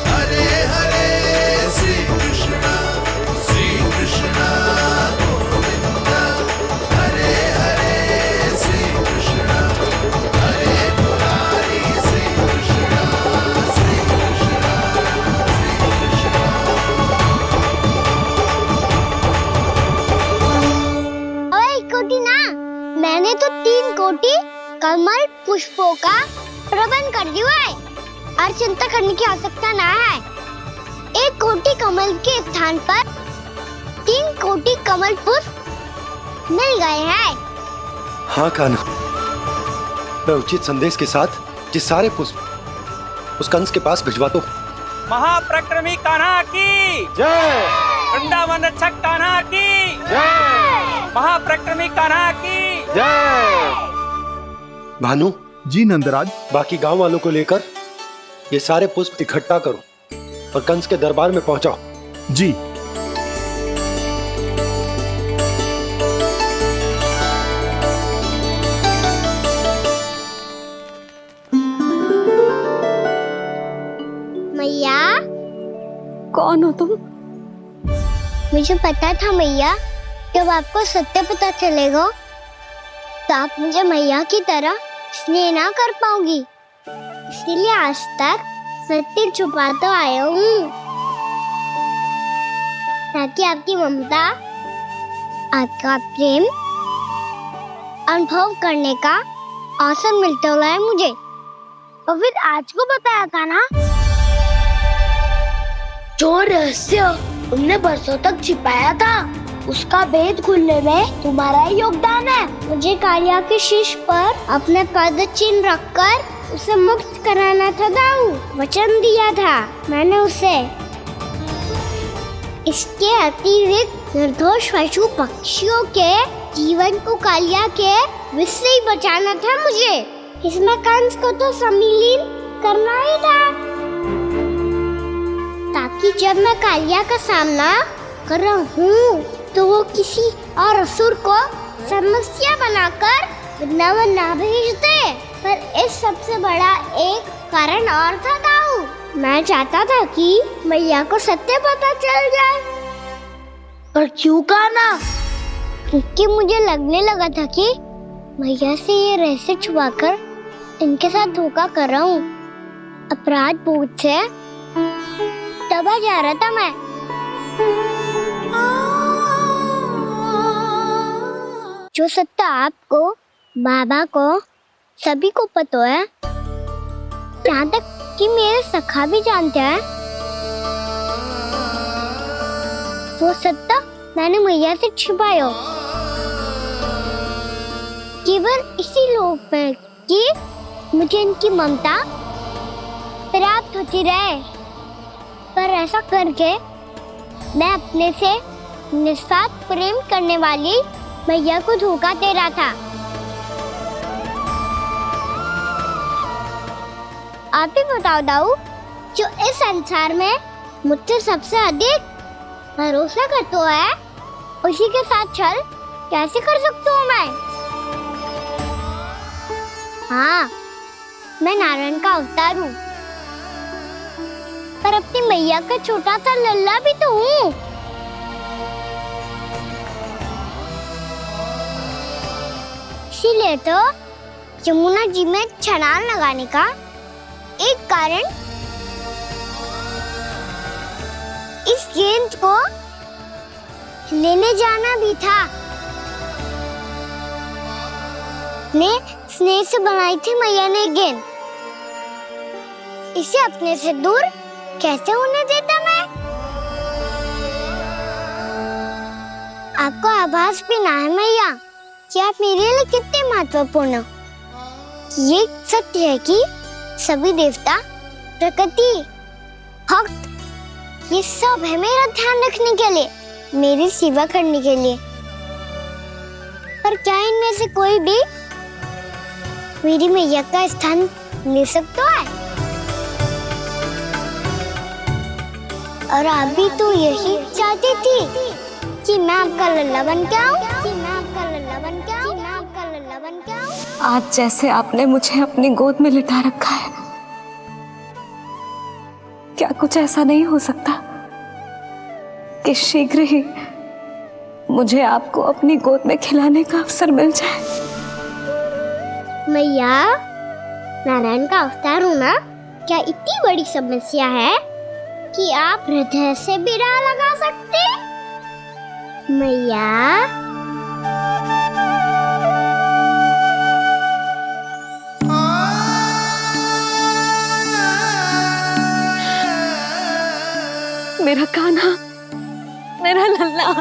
हरे हरे श्री कृष्णा गोविंदा हरे हरे श्री कृष्णा हरे मुरारी श्री कृष्णा श्री कृष्णा श्री कृष्णा। ओए कोटि ना, मैंने तो 3 कोटि कमल पुष्पों का प्रबंध कर दिया है और चिंता करने की आवश्यकता ना है। 1 कोटि कमल के स्थान पर 3 कोटि कमल पुष्प मिल गए हैं। हाँ कान्हा, मैं उचित संदेश के साथ ये सारे पुष्प उस कंस के पास भिजवा दो। महाप्रक्रमी कान्हा की जय। वृंदावन रक्षक कान्हा की जय। महाप्रक्रमी कान्हा की जय। भानु जी नंदराज। बाकी गांव वालों को लेकर ये सारे पुष्प इकट्ठा करो और कंस के दरबार में पहुंचाओ। जी। मैया। कौन हो तुम? मुझे पता था मैया, जब आपको सत्य पता चलेगा तो आप मुझे मैया की तरह स्नेह ना कर पाओगी, इसीलिए आज तक सत्य छुपाता आया हूँ, ताकि आपकी ममता, आपका प्रेम अनुभव करने का अवसर मिलता हुआ मुझे। और फिर आज को बताया था ना, जो रहस्य तुमने बरसों तक छिपाया था, उसका भेद खुलने में तुम्हारा ही योगदान है। मुझे कालिया के शीश पर अपने पद चिन्ह रखकर उसे मुक्त कराना था दाऊ, वचन दिया था मैंने उसे। इसके अतिरिक्त निर्दोष पशु पक्षियों के जीवन को कालिया के विष से ही बचाना था मुझे। इसमें कंस को तो सम्मिलित करना ही था, ताकि जब मैं कालिया का सामना कर रहा हूँ तो वो किसी और असुर को समस्या बनाकर वृंदावन ना भेज दे। पर इस सबसे बड़ा एक कारण और था दाऊ, मैं चाहता था कि मैया को सत्य पता चल जाए। पर क्यों कहा ना? क्योंकि मुझे लगने लगा था कि मैया से ये रहस्य छुपाकर इनके साथ धोखा कर रहा हूँ। अपराध बोध से दबा जा रहा था मैं। जो सत्य आपको, बाबा को, सभी को पता है, यहाँ तक कि मेरे सखा भी जानते हैं, वो सत्य मैंने मैया से छिपाया केवल इसी लोभ में कि मुझे इनकी ममता प्राप्त होती रहे। पर ऐसा करके मैं अपने से निस्वार्थ प्रेम करने वाली मैया को धोखा दे रहा था। आप ही बताओ दाऊ, जो इस संसार में मुझसे सबसे अधिक भरोसा करता है, उसी के साथ छल कैसे कर सकता हूँ मैं? हाँ, मैं नारायण का अवतार हूँ, पर अपनी मैया का छोटा सा लल्ला भी तो हूँ। इसीलिए तो यमुना जी में छलांग लगाने का एक कारण इस गेंद को लेने जाना भी था। ने स्नेह से बनाई थी मैया ने गेंद, इसे अपने से दूर कैसे होने देता मैं? आपको आभास भी ना है मैया कि आप मेरे लिए कितने महत्वपूर्ण हो। ये सत्य है कि सभी देवता, प्रकृति, भक्त, ये सब है मेरा ध्यान रखने के लिए, मेरी सेवा करने के लिए। पर क्या इनमें से कोई भी मेरी मैया का स्थान ले सकता है? और आप भी तो यही चाहती थी कि मैं आपका लल्ला बन के आऊं, कि मैं आपका लल्ला बन के आऊं, कि मैं आपका लल्ला बन के आऊं। आज जैसे आपने मुझे अपनी गोद में लिटा रखा है, क्या कुछ ऐसा नहीं हो सकता कि शीघ्र ही मुझे आपको अपनी गोद में खिलाने का अवसर मिल जाए? मैया, नारायण का अवतार होना क्या इतनी बड़ी समस्या है कि आप हृदय से भी राह लगा सकते? मैया, मेरा कान्हा, मेरा लल्ला।